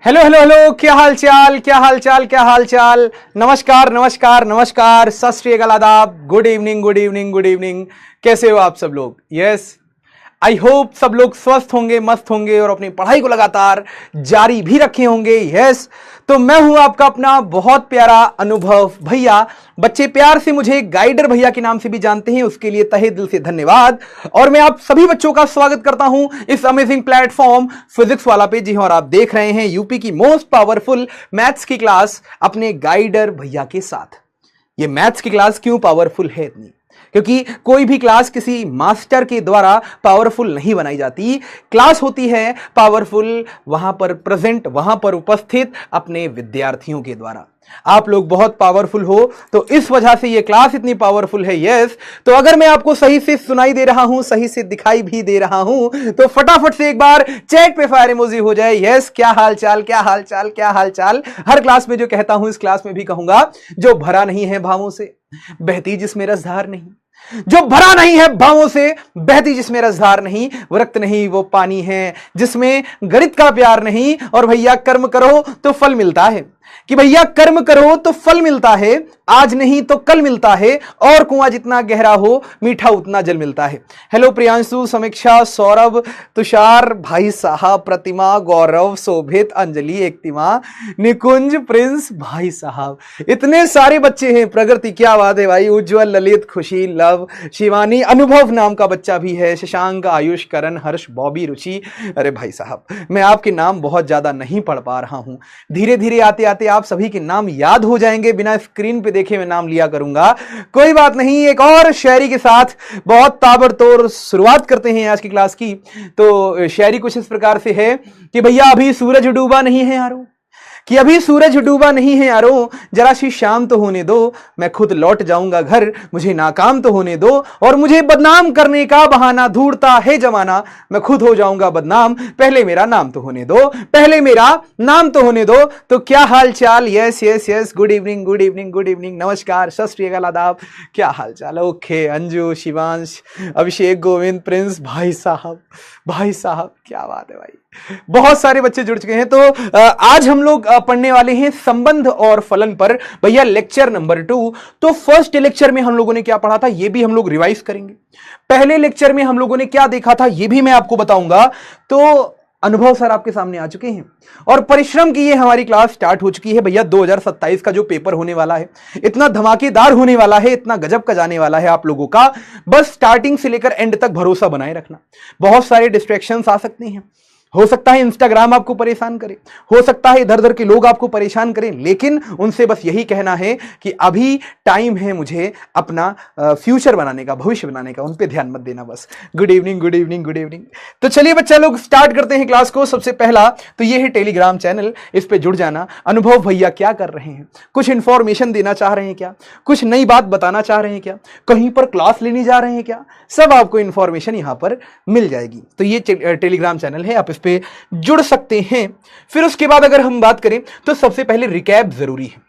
Hello hello hello, क्या हाल चाल, क्या हाल चाल, क्या हाल चाल। नमस्कार नमस्कार नमस्कार, सत श्री अकाल, आदाब, good evening good evening good evening. कैसे हो आप सब लोग? यस, आई होप सब लोग स्वस्थ होंगे, मस्त होंगे और अपनी पढ़ाई को लगातार जारी भी रखे होंगे। यस, तो मैं हूं आपका अपना बहुत प्यारा अनुभव भैया। बच्चे प्यार से मुझे गाइडर भैया के नाम से भी जानते हैं, उसके लिए तहे दिल से धन्यवाद। और मैं आप सभी बच्चों का स्वागत करता हूं इस अमेजिंग प्लेटफॉर्म फिजिक्स वाला पे। जी हां, और आप देख रहे हैं यूपी की मोस्ट पावरफुल मैथ्स की क्लास अपने गाइडर भैया के साथ। ये मैथ्स की क्लास क्यों पावरफुल है इतनी? क्योंकि कोई भी क्लास किसी मास्टर के द्वारा पावरफुल नहीं बनाई जाती। क्लास होती है पावरफुल वहां पर प्रेजेंट, वहां पर उपस्थित अपने विद्यार्थियों के द्वारा। आप लोग बहुत पावरफुल हो, तो इस वजह से ये क्लास इतनी पावरफुल है। यस, तो अगर मैं आपको सही से सुनाई दे रहा हूं, सही से दिखाई भी दे रहा हूं, तो फटाफट से एक बार चैट पे फायर इमोजी हो जाए। यस, क्या हाल चाल, क्या हाल चाल, क्या हाल चाल। हर क्लास में जो कहता हूं, इस क्लास में भी कहूंगा, जो भरा नहीं है भावों से, बहती जिसमें रसधार नहीं। जो भरा नहीं है भावों से, बहती जिसमें रसधार नहीं, वो रक्त नहीं, वो पानी है जिसमें गणित का प्यार नहीं। और भैया कर्म करो तो फल मिलता है, कि भैया कर्म करो तो फल मिलता है, आज नहीं तो कल मिलता है, और कुआं जितना गहरा हो मीठा उतना जल मिलता है। हेलो प्रियांशु, समीक्षा, सौरभ, तुषार, भाई साहब, प्रतिमा, गौरव, शोभित, अंजलि, एकतिमा, निकुंज, प्रिंस, भाई साहब, इतने सारे बच्चे हैं। प्रगति, क्या बात है भाई। उज्जवल, ललित, खुशी, लव, शिवानी, अनुभव नाम का बच्चा भी है, शशांक, आयुष, करण, हर्ष, बॉबी, रुचि। अरे भाई साहब, मैं आपके नाम बहुत ज्यादा नहीं पढ़ पा रहा हूं। धीरे धीरे आते आते आप सभी के नाम याद हो जाएंगे, बिना स्क्रीन पे देखे मैं नाम लिया करूंगा। कोई बात नहीं, एक और शायरी के साथ बहुत ताबड़तोड़ शुरुआत करते हैं आज की क्लास की। तो शायरी कुछ इस प्रकार से है कि भैया अभी सूरज डूबा नहीं है यारो, कि अभी सूरज डूबा नहीं है यारो, जरा सी शाम तो होने दो, मैं खुद लौट जाऊंगा घर, मुझे नाकाम तो होने दो, और मुझे बदनाम करने का बहाना ढूंढता है जमाना, मैं खुद हो जाऊंगा बदनाम, पहले मेरा नाम तो होने दो, पहले मेरा नाम तो होने दो। तो क्या हाल चाल? Yes yes yes, good evening good evening good evening, नमस्कार, सत श्री अकाल, आदाब, क्या हाल चाल। ओके, अंजू, शिवांश, अभिषेक, गोविंद, प्रिंस, भाई साहब, भाई साहब, क्या बात है भाई। बहुत सारे बच्चे जुड़ चुके हैं। तो आज हम लोग पढ़ने वाले हैं संबंध और फलन पर भैया, लेक्चर नंबर 2। तो फर्स्ट लेक्चर में हम लोगों ने क्या पढ़ा था, यह भी हम लोग रिवाइज करेंगे। पहले लेक्चर में हम लोगों ने क्या देखा था, यह भी मैं आपको बताऊंगा। तो अनुभव सर आपके सामने आ चुके हैं और परिश्रम की ये हमारी क्लास स्टार्ट हो चुकी है भैया। 2027 का जो पेपर होने वाला है, इतना धमाकेदार होने वाला है, इतना गजब का जाने वाला है आप लोगों का। बस स्टार्टिंग से लेकर एंड तक भरोसा बनाए रखना। बहुत सारे डिस्ट्रैक्शंस आ सकते हैं, हो सकता है इंस्टाग्राम आपको परेशान करे, हो सकता है इधर उधर के लोग आपको परेशान करें, लेकिन उनसे बस यही कहना है कि अभी टाइम है मुझे अपना फ्यूचर बनाने का, भविष्य बनाने का, उन पे ध्यान मत देना बस। Good evening good evening good evening. तो चलिए बच्चा लोग स्टार्ट करते हैं क्लास को। सबसे पहला तो ये है टेलीग्राम चैनल, इस पे जुड़ जाना। अनुभव भैया क्या कर रहे हैं, कुछ इंफॉर्मेशन देना चाह रहे हैं क्या, कुछ नई बात बताना चाह रहे हैं क्या, कहीं पर क्लास लेने जा रहे हैं क्या, सब आपको इंफॉर्मेशन यहां पर मिल जाएगी। तो ये टेलीग्राम चैनल है, आप इस पे जुड़ सकते हैं। फिर उसके बाद अगर हम बात करें तो सबसे पहले रिकैप जरूरी है।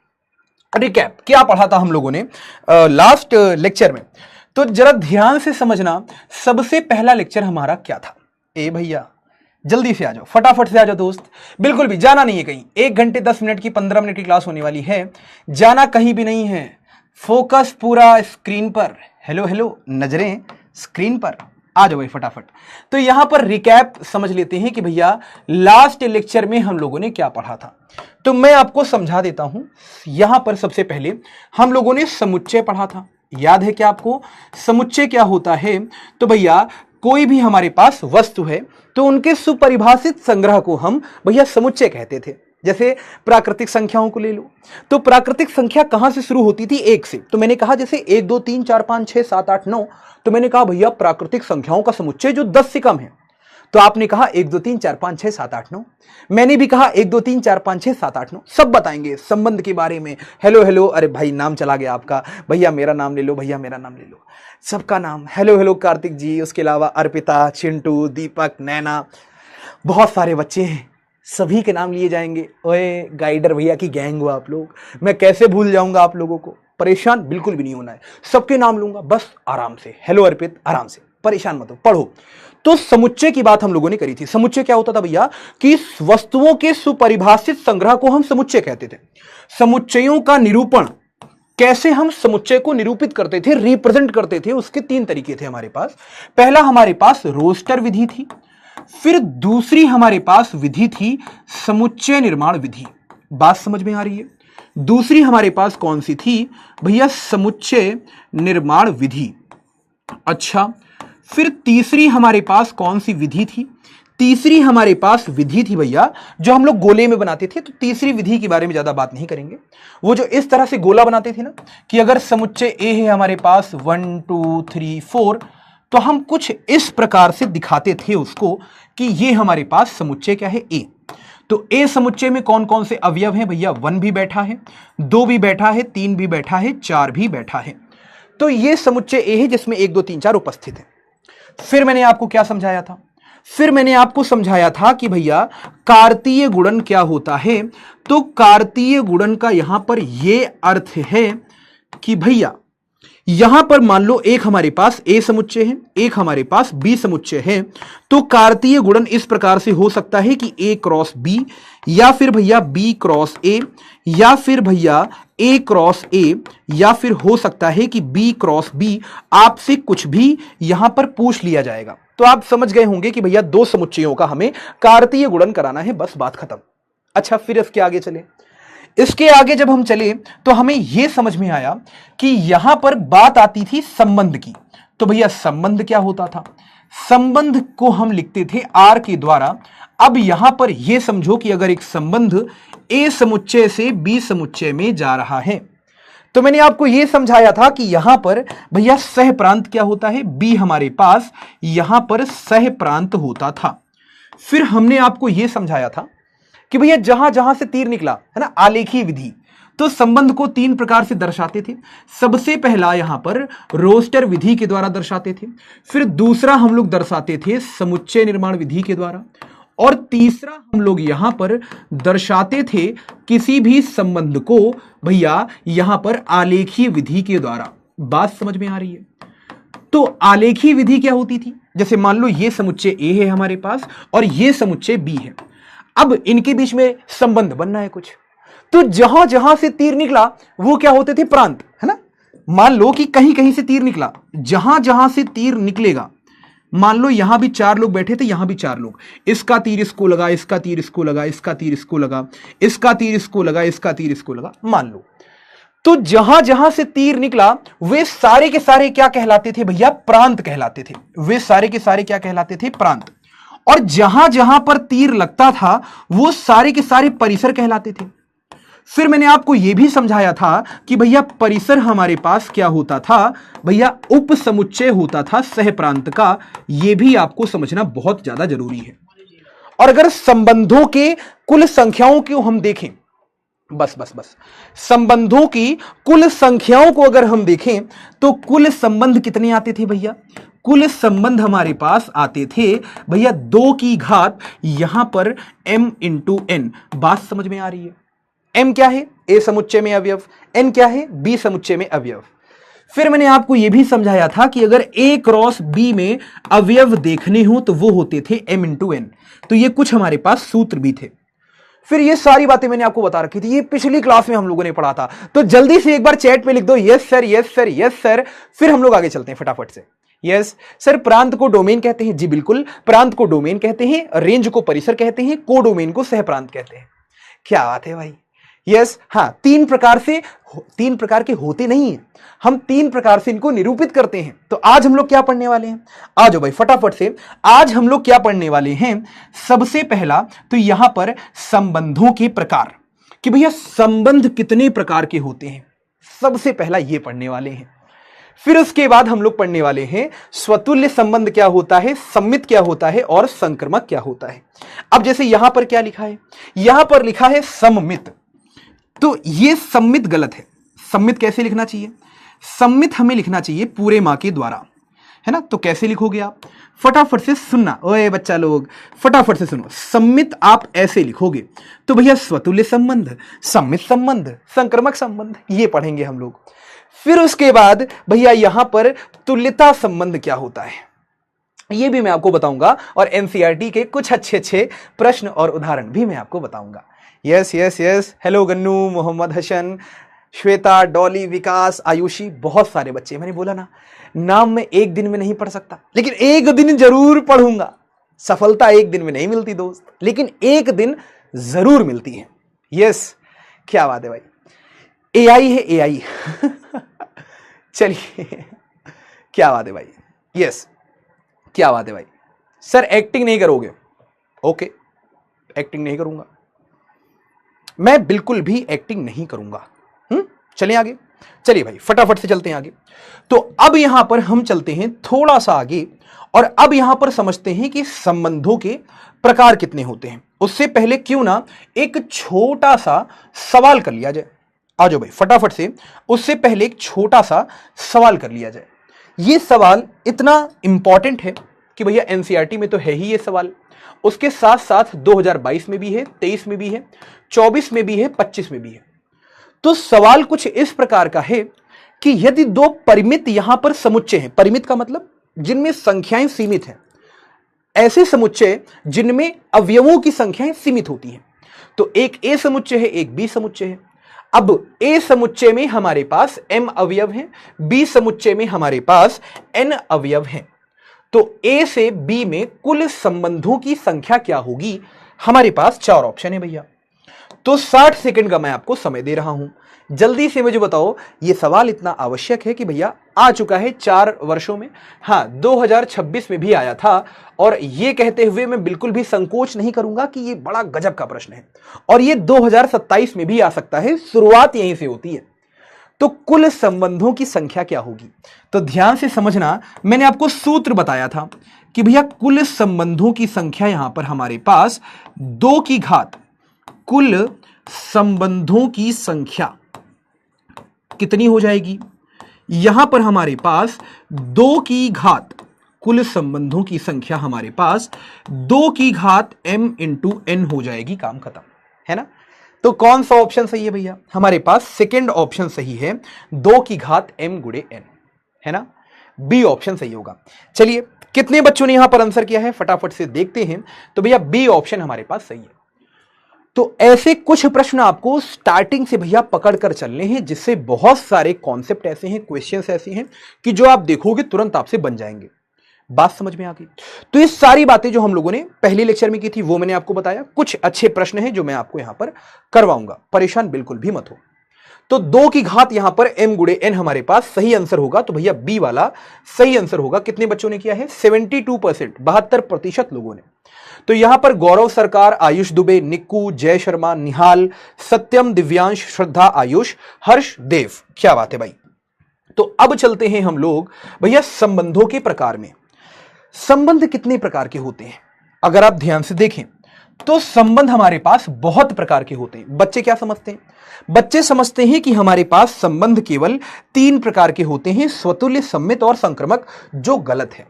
रिकैप क्या पढ़ा था हम लोगों ने लास्ट लेक्चर में, तो जरा ध्यान से समझना। सबसे पहला लेक्चर हमारा क्या था? ए भैया जल्दी से आ जाओ, फटाफट से आ जाओ दोस्त, बिल्कुल भी जाना नहीं है कहीं। 1 घंटे 10 मिनट की 15 मिनट की क्लास होने वाली है, जाना कहीं भी नहीं है। फोकस पूरा स्क्रीन पर। हेलो हेलो, नजरें स्क्रीन पर, आ जाओ भाई फटाफट। तो यहां पर रिकैप समझ लेते हैं कि भैया लास्ट लेक्चर में हम लोगों ने क्या पढ़ा था। तो मैं आपको समझा देता हूं। यहां पर सबसे पहले हम लोगों ने समुच्चय पढ़ा था, याद है क्या आपको? समुच्चय क्या होता है? तो भैया कोई भी हमारे पास वस्तु है तो उनके सुपरिभाषित संग्रह को हम भैया समुच्चय कहते थे। जैसे प्राकृतिक संख्याओं को ले लो, तो प्राकृतिक संख्या कहां से शुरू होती थी? 1 से। तो मैंने कहा जैसे 1 2 3 4 5 6 7 8 9, तो मैंने कहा भैया प्राकृतिक संख्याओं का समुच्चय जो 10 से कम है। तो आपने कहा 1 2 3 4 5 6 7 8 9। मैंने भी कहा 1 2 3 4 5 6 7 8 9। सब बताएंगे संबंध के बारे में। हेलो हेलो, अरे भाई नाम चला गया आपका, भैया मेरा नाम ले लो, भैया मेरा नाम ले लो, सबका नाम। हेलो हेलो कार्तिक जी, उसके अलावा अर्पिता, चिंटू, दीपक, नैना, बहुत सारे बच्चे हैं, सभी के नाम लिए जाएंगे। ओए गाइडर भैया की गैंग हो आप लोग, मैं कैसे भूल जाऊंगा आप लोगों को। परेशान बिल्कुल भी नहीं होना है, सबके नाम लूंगा बस आराम से। हेलो अर्पित, आराम से, परेशान मत हो, पढ़ो। तो समुच्चय की बात हम लोगों ने करी थी। समुच्चय क्या होता था भैया कि वस्तुओं के सुपरिभाषित संग्रह को हम समुच्चय कहते थे। समुच्चयों का निरूपण, कैसे हम समुच्चय को निरूपित करते थे, रिप्रेजेंट करते थे, उसके 3 तरीके थे हमारे पास। पहला हमारे पास रोस्टर विधि थी, फिर दूसरी हमारे पास विधि थी समुच्चय निर्माण विधि। बात समझ में आ रही है? दूसरी हमारे पास कौन सी थी भैया? समुच्चय निर्माण विधि। अच्छा, फिर तीसरी हमारे पास कौन सी विधि थी? तीसरी हमारे पास विधि थी भैया जो हम लोग गोले में बनाते थे। तो तीसरी विधि के बारे में ज्यादा बात नहीं करेंगे। वो जो इस तरह से गोला बनाते थे ना, कि अगर समुच्चय ए है हमारे पास 1 2 3 4, तो हम कुछ इस प्रकार से दिखाते थे उसको कि ये हमारे पास समुच्चय क्या है? ए। तो ए समुच्चय में कौन कौन से अवयव हैं भैया? 1 भी बैठा है, 2 भी बैठा है, 3 भी बैठा है, 4 भी बैठा है। तो ये समुच्चय ए है जिसमें 1 2 3 4 उपस्थित है। फिर मैंने आपको क्या समझाया था? फिर मैंने आपको समझाया था कि भैया कार्तीय गुणन क्या होता है। तो कार्तीय गुणन का यहां पर यह अर्थ है कि भैया यहां पर मान लो एक हमारे पास ए समुच्चय है, एक हमारे पास बी समुच्चय है। तो कार्तीय गुणन इस प्रकार से हो सकता है कि ए क्रॉस बी, या फिर भैया बी क्रॉस ए, या फिर भैया ए क्रॉस ए, या फिर हो सकता है कि बी क्रॉस बी। आपसे कुछ भी यहां पर पूछ लिया जाएगा तो आप समझ गए होंगे कि भैया 2 समुच्चयों का हमें कार्तीय गुणन कराना है, बस बात खत्म। अच्छा, फिर इसके आगे चले। इसके आगे जब हम चले तो हमें यह समझ में आया कि यहां पर बात आती थी संबंध की। तो भैया संबंध क्या होता था? संबंध को हम लिखते थे आर के द्वारा। अब यहां पर यह समझो कि अगर एक संबंध ए समुच्चय से बी समुच्चय में जा रहा है, तो मैंने आपको यह समझाया था कि यहां पर भैया सह प्रांत क्या होता है? बी हमारे पास यहां पर सह प्रांत होता था। फिर हमने आपको यह समझाया था कि भैया जहां जहां से तीर निकला है ना, आलेखीय विधि, तो संबंध को 3 प्रकार से दर्शाते थे। सबसे पहला यहां पर रोस्टर विधि के द्वारा दर्शाते थे, फिर दूसरा हम लोग दर्शाते थे समुच्चय निर्माण विधि के द्वारा, और तीसरा हम लोग यहां पर दर्शाते थे किसी भी संबंध को भैया यहां पर आलेखीय विधि के द्वारा। बात समझ में आ रही है? तो आलेखीय विधि क्या होती थी? जैसे मान लो ये समुच्चय ए है हमारे पास और ये समुच्चय बी है। अब इनके बीच में संबंध बनना है कुछ, तो जहां जहां से तीर निकला वो क्या होते थे? प्रांत, है ना। मान लो कि कहीं कहीं से तीर निकला, जहां जहां से तीर निकलेगा, मान लो यहां भी 4 लोग बैठे थे, यहां भी 4 लोग, इसका तीर इसको लगा, इसका तीर इसको लगा, इसका तीर इसको लगा, इसका तीर इसको लगा, इसका तीर इसको लगा, मान लो। तो जहां जहां से तीर निकला वे सारे के सारे क्या कहलाते थे भैया? प्रांत कहलाते थे। वे सारे के सारे क्या कहलाते थे? प्रांत। और जहां जहां पर तीर लगता था वो सारे के सारे परिसर कहलाते थे। फिर मैंने आपको यह भी समझाया था कि भैया परिसर हमारे पास क्या होता था? भैया उप समुच्चय होता था सह प्रांत का। यह भी आपको समझना बहुत ज्यादा जरूरी है। और अगर संबंधों के कुल संख्याओं को हम देखें, बस संबंधों की कुल संख्याओं को अगर हम देखें तो कुल संबंध कितने आते थे भैया? कुल संबंध हमारे पास आते थे भैया 2 की घात यहां पर m इंटू n। बात समझ में आ रही है? m क्या है? a समुच्चय में अवयव, n क्या है? b समुच्चय में अवयव। फिर मैंने आपको यह भी समझाया था कि अगर a क्रॉस b में अवयव देखने हो तो वो होते थे m इंटू n। तो ये कुछ हमारे पास सूत्र भी थे। फिर ये सारी बातें मैंने आपको बता रखी थी, ये पिछली क्लास में हम लोगों ने पढ़ा था। तो जल्दी से एक बार चैट पे लिख दो yes sir, yes sir, yes sir. फिर हम लोग आगे चलते हैं फटाफट से। यस सर, प्रांत को डोमेन कहते हैं। जी बिल्कुल, प्रांत को डोमेन कहते हैं, रेंज को परिसर कहते हैं, को डोमेन को सह प्रांत कहते हैं। क्या बात है भाई। यस हाँ, 3 प्रकार के होते नहीं है, हम 3 प्रकार से इनको निरूपित करते हैं। तो आज हम लोग क्या पढ़ने वाले हैं? आ जाओ भाई फटाफट से। आज हम लोग क्या पढ़ने वाले हैं? सबसे पहला तो यहां पर संबंधों के प्रकार, कि भैया संबंध कितने प्रकार के होते हैं, सबसे पहला ये पढ़ने वाले हैं। फिर उसके बाद हम लोग पढ़ने वाले हैं स्वतुल्य संबंध क्या होता है, सम्मित क्या होता है और संक्रमक क्या होता है। अब जैसे यहां पर क्या लिखा है? यहां पर लिखा है सम्मित। तो ये सम्मित गलत है। सम्मित कैसे लिखना चाहिए? सम्मित हमें लिखना चाहिए पूरे मां के द्वारा, है ना। तो कैसे लिखोगे आप? फटाफट से सुनना, ओए बच्चा लोग फटाफट से सुनो। सम्मित आप ऐसे लिखोगे तो भैया स्वतुल्य संबंध, सम्मित संबंध, संक्रमक संबंध, ये पढ़ेंगे हम लोग। फिर उसके बाद भैया यहां पर तुल्यता संबंध क्या होता है, ये भी मैं आपको बताऊंगा और एनसीईआरटी के कुछ अच्छे अच्छे प्रश्न और उदाहरण भी मैं आपको बताऊंगा। Yes yes yes, hello Gannu, Mohammad Hasan, Shweta, Dolly, Vikas, Ayushi, बहुत सारे बच्चे। मैंने बोला ना, नाम मैं एक दिन में नहीं पढ़ सकता, लेकिन एक दिन जरूर पढ़ूंगा। सफलता एक दिन में नहीं मिलती दोस्त, लेकिन एक दिन जरूर मिलती है। यस, क्या बात है भाई, एआई है एआई। चलिए, क्या बात है भाई। यस, क्या बात है भाई। सर एक्टिंग नहीं करोगे? ओके, एक्टिंग नहीं करूंगा, मैं बिल्कुल भी एक्टिंग नहीं करूंगा। चलिए आगे, चलिए भाई फटाफट से चलते हैं आगे। तो अब यहां पर हम चलते हैं थोड़ा सा आगे, और अब यहां पर समझते हैं कि संबंधों के प्रकार कितने होते हैं। उससे पहले क्यों ना एक छोटा सा सवाल कर लिया जाए। आ जाओ भाई फटाफट से, उससे पहले एक छोटा सा सवाल कर लिया जाए। यह सवाल इतना इंपॉर्टेंट है कि भैया एनसीईआरटी में तो है ही ये सवाल, उसके साथ साथ 2022 में भी है, 23 में भी है, 24 में भी है, 25 में भी है। तो सवाल कुछ इस प्रकार का है कि यदि दो परिमित यहां पर समुच्चय हैं, परिमित का मतलब जिनमें संख्याएं सीमित हैं, ऐसे समुच्चय जिनमें अवयवों की संख्याएं सीमित होती हैं। तो एक ए समुच्चय है, एक बी समुच्चय है। अब ए समुच्चय में हमारे पास m अवयव हैं, बी समुच्चय में हमारे पास n अवयव हैं। तो ए से बी में कुल संबंधों की संख्या क्या होगी? हमारे पास 4 ऑप्शन है भैया। तो 60 सेकंड का मैं आपको समय दे रहा हूं, जल्दी से मुझे बताओ। यह सवाल इतना आवश्यक है कि भैया आ चुका है 4 वर्षों में, हाँ 2026 में भी आया था, और यह कहते हुए मैं बिल्कुल भी संकोच नहीं करूंगा कि यह बड़ा गजब का प्रश्न है, और यह 2027 में भी आ सकता है। शुरुआत यहीं से होती है। तो कुल संबंधों की संख्या क्या होगी? तो ध्यान से समझना, मैंने आपको सूत्र बताया था कि भैया कुल संबंधों की संख्या यहां पर हमारे पास 2 की घात कुल संबंधों की संख्या कितनी हो जाएगी? यहां पर हमारे पास 2 की घात कुल संबंधों की संख्या हमारे पास 2 की घात m इंटू n हो जाएगी। काम खत्म, है ना? तो कौन सा ऑप्शन सही है भैया? हमारे पास सेकंड ऑप्शन सही है, 2 की घात m गुणे n, है ना? बी ऑप्शन सही होगा। चलिए, कितने बच्चों ने यहां पर आंसर किया है फटाफट से देखते हैं। तो भैया बी ऑप्शन हमारे पास सही है। तो ऐसे कुछ प्रश्न आपको स्टार्टिंग से भैया पकड़ कर चलने हैं, जिससे बहुत सारे कॉन्सेप्ट ऐसे हैं, क्वेश्चंस ऐसे हैं कि जो आप देखोगे तुरंत आपसे बन जाएंगे। बात समझ में आ गई? तो ये सारी बातें जो हम लोगों ने पहले लेक्चर में की थी वो मैंने आपको बताया। कुछ अच्छे प्रश्न हैं जो मैं आपको यहां पर करवाऊंगा, परेशान बिल्कुल भी मत हो। तो 2 की घात यहां पर m गुणे n हमारे पास सही आंसर होगा। तो भैया बी वाला सही आंसर होगा। कितने बच्चों ने किया है? 72%, 72% लोगों ने। तो यहां पर गौरव सरकार, आयुष दुबे, निक्कू, जय शर्मा, निहाल, सत्यम, दिव्यांश, श्रद्धा, आयुष, हर्ष, देव। क्या बात है भाई। तो अब चलते हैं हम लोग भैया संबंधों के प्रकार में। संबंध कितने प्रकार के होते हैं? अगर आप ध्यान से देखें तो संबंध हमारे पास बहुत प्रकार के होते हैं। बच्चे क्या समझते हैं? बच्चे समझते हैं कि हमारे पास संबंध केवल 3 प्रकार के होते हैं, स्वतुल्य, सम्मित और संक्रमक, जो गलत है।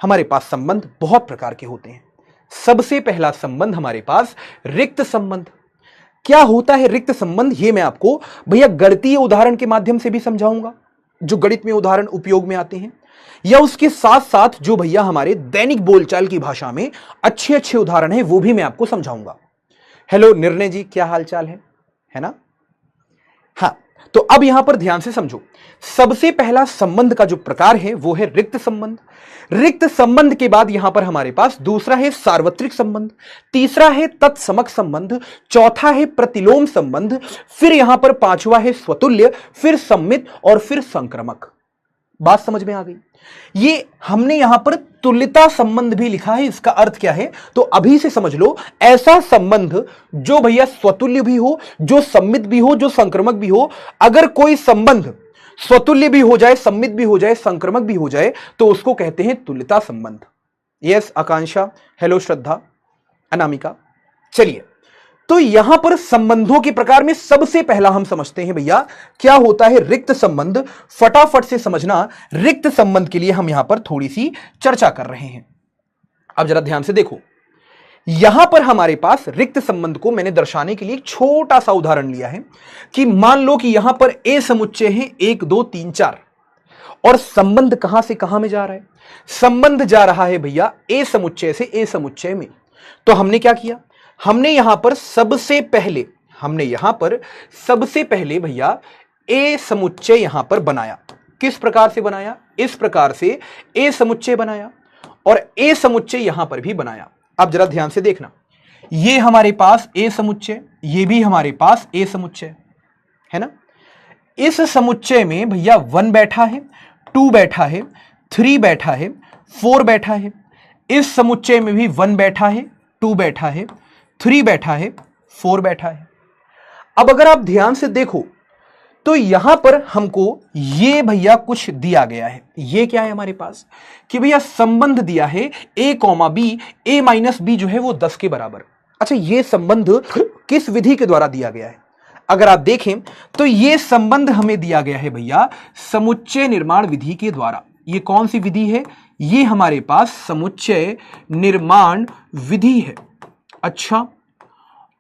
हमारे पास संबंध बहुत प्रकार के होते हैं। सबसे पहला संबंध हमारे पास रिक्त संबंध। क्या होता है रिक्त संबंध? ये मैं आपको भैया गणितीय उदाहरण के माध्यम से भी समझाऊंगा, जो गणित में उदाहरण उपयोग में आते हैं, या उसके साथ साथ जो भैया हमारे दैनिक बोलचाल की भाषा में अच्छे अच्छे उदाहरण हैं वो भी मैं आपको समझाऊंगा। हेलो निर्णय जी, क्या हाल चाल है ना? हाँ, तो अब यहां पर ध्यान से समझो। सबसे पहला संबंध का जो प्रकार है वो है रिक्त संबंध। रिक्त संबंध के बाद यहां पर हमारे पास दूसरा है सार्वत्रिक संबंध, तीसरा है तत्समक संबंध, चौथा है प्रतिलोम संबंध, फिर यहां पर पांचवा है स्वतुल्य, फिर सम्मित और फिर संक्रमक। बात समझ में आ गई? ये हमने यहां पर तुल्यता संबंध भी लिखा है। इसका अर्थ क्या है तो अभी से समझ लो। ऐसा संबंध जो भैया स्वतुल्य भी हो, जो सम्मित भी हो, जो संक्रमक भी हो। अगर कोई संबंध स्वतुल्य भी हो जाए, सम्मित भी हो जाए, संक्रमक भी हो जाए, तो उसको कहते हैं तुल्यता संबंध। यस आकांक्षा, हेलो श्रद्धा, अनामिका। चलिए, तो यहां पर संबंधों के प्रकार में सबसे पहला हम समझते हैं भैया क्या होता है रिक्त संबंध। फटाफट से समझना, रिक्त संबंध के लिए हम यहां पर थोड़ी सी चर्चा कर रहे हैं। अब जरा ध्यान से देखो, यहां पर हमारे पास रिक्त संबंध को मैंने दर्शाने के लिए एक छोटा सा उदाहरण लिया है कि मान लो कि यहां पर ए समुच्चय है 1 2 3 4, और संबंध कहां से कहां में जा रहा है? संबंध जा रहा है भैया ए समुच्चय से ए समुच्चय में। तो हमने क्या किया, हमने यहां पर सबसे पहले भैया ए समुच्चय यहां पर बनाया। किस प्रकार से बनाया? इस प्रकार से ए समुच्चय बनाया और ए समुच्चय यहां पर भी बनाया। अब जरा ध्यान से देखना, ये हमारे पास ए समुच्चय, ये भी हमारे पास ए समुच्चय है ना। इस समुच्चय में भैया 1 बैठा है, 2 बैठा है, 3 बैठा है, 4 बैठा है। इस समुच्चय में भी 1 बैठा है, 2 बैठा है, 3 बैठा है, 4 बैठा है। अब अगर आप ध्यान से देखो तो यहां पर हमको ये भैया कुछ दिया गया है। ये क्या है हमारे पास कि भैया संबंध दिया है a, b, a minus b जो है वो 10 के बराबर। अच्छा, ये संबंध किस विधि के द्वारा दिया गया है? अगर आप देखें तो ये संबंध हमें दिया गया है भैया समुच्चय निर्माण विधि के द्वारा। ये कौन सी विधि है? ये हमारे पास समुच्चय निर्माण विधि है। अच्छा,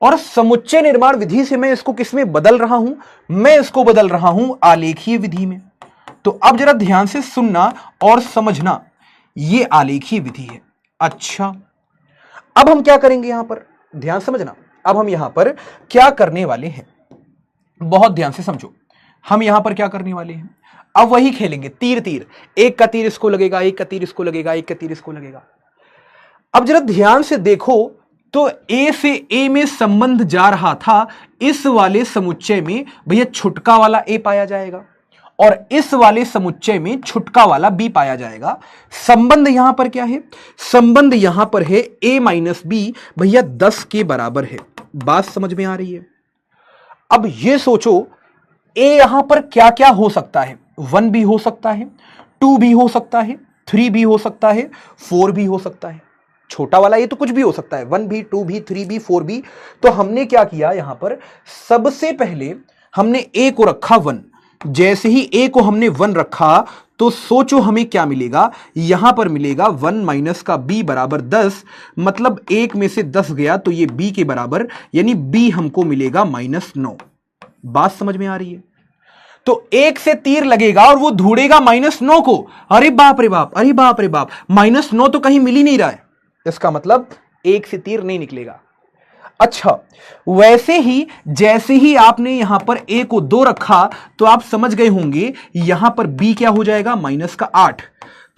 और समुच्चय निर्माण विधि से मैं इसको किस में बदल रहा हूं? मैं इसको बदल रहा हूं आलेखीय विधि में। तो अब जरा ध्यान से सुनना और समझना, ये आलेखीय विधि है। अच्छा, अब हम क्या करेंगे यहां पर? ध्यान समझना, अब हम यहां पर क्या करने वाले हैं, बहुत ध्यान से समझो। हम यहां पर क्या करने वाले हैं? अब वही खेलेंगे तीर तीर, एक का तीर इसको लगेगा, एक का तीर इसको लगेगा, एक का तीर इसको लगेगा। अब जरा ध्यान से देखो तो ए से ए में संबंध जा रहा था, इस वाले समुच्चय में भैया छुटका वाला ए पाया जाएगा और इस वाले समुच्चय में छुटका वाला बी पाया जाएगा। संबंध यहां पर क्या है? संबंध यहां पर है ए माइनस बी भैया 10 के बराबर है। बात समझ में आ रही है? अब ये सोचो ए यहां पर क्या क्या हो सकता है? 1 भी हो सकता है, 2 भी हो सकता है, 3 भी हो सकता है, 4 भी हो सकता है। छोटा वाला ये तो कुछ भी हो सकता है, 1 भी, 2 भी, 3 भी, 4 भी। तो हमने क्या किया यहां पर, सबसे पहले हमने ए को रखा 1। जैसे ही ए को हमने 1 रखा तो सोचो हमें क्या मिलेगा? यहां पर मिलेगा 1 माइनस का b बराबर 10। मतलब 1 में से 10 गया तो ये b के बराबर, यानी b हमको मिलेगा -9। बात समझ में आ रही है? तो 1 से तीर लगेगा और वो ढूंढेगा -9 को। अरे बाप रे बाप, अरे बाप रे बाप, -9 तो कहीं मिल ही नहीं रहा है। इसका मतलब 1 से तीर नहीं निकलेगा। अच्छा, वैसे ही जैसे ही आपने यहां पर a को 2 रखा तो आप समझ गए होंगे यहां पर b क्या हो जाएगा? -8।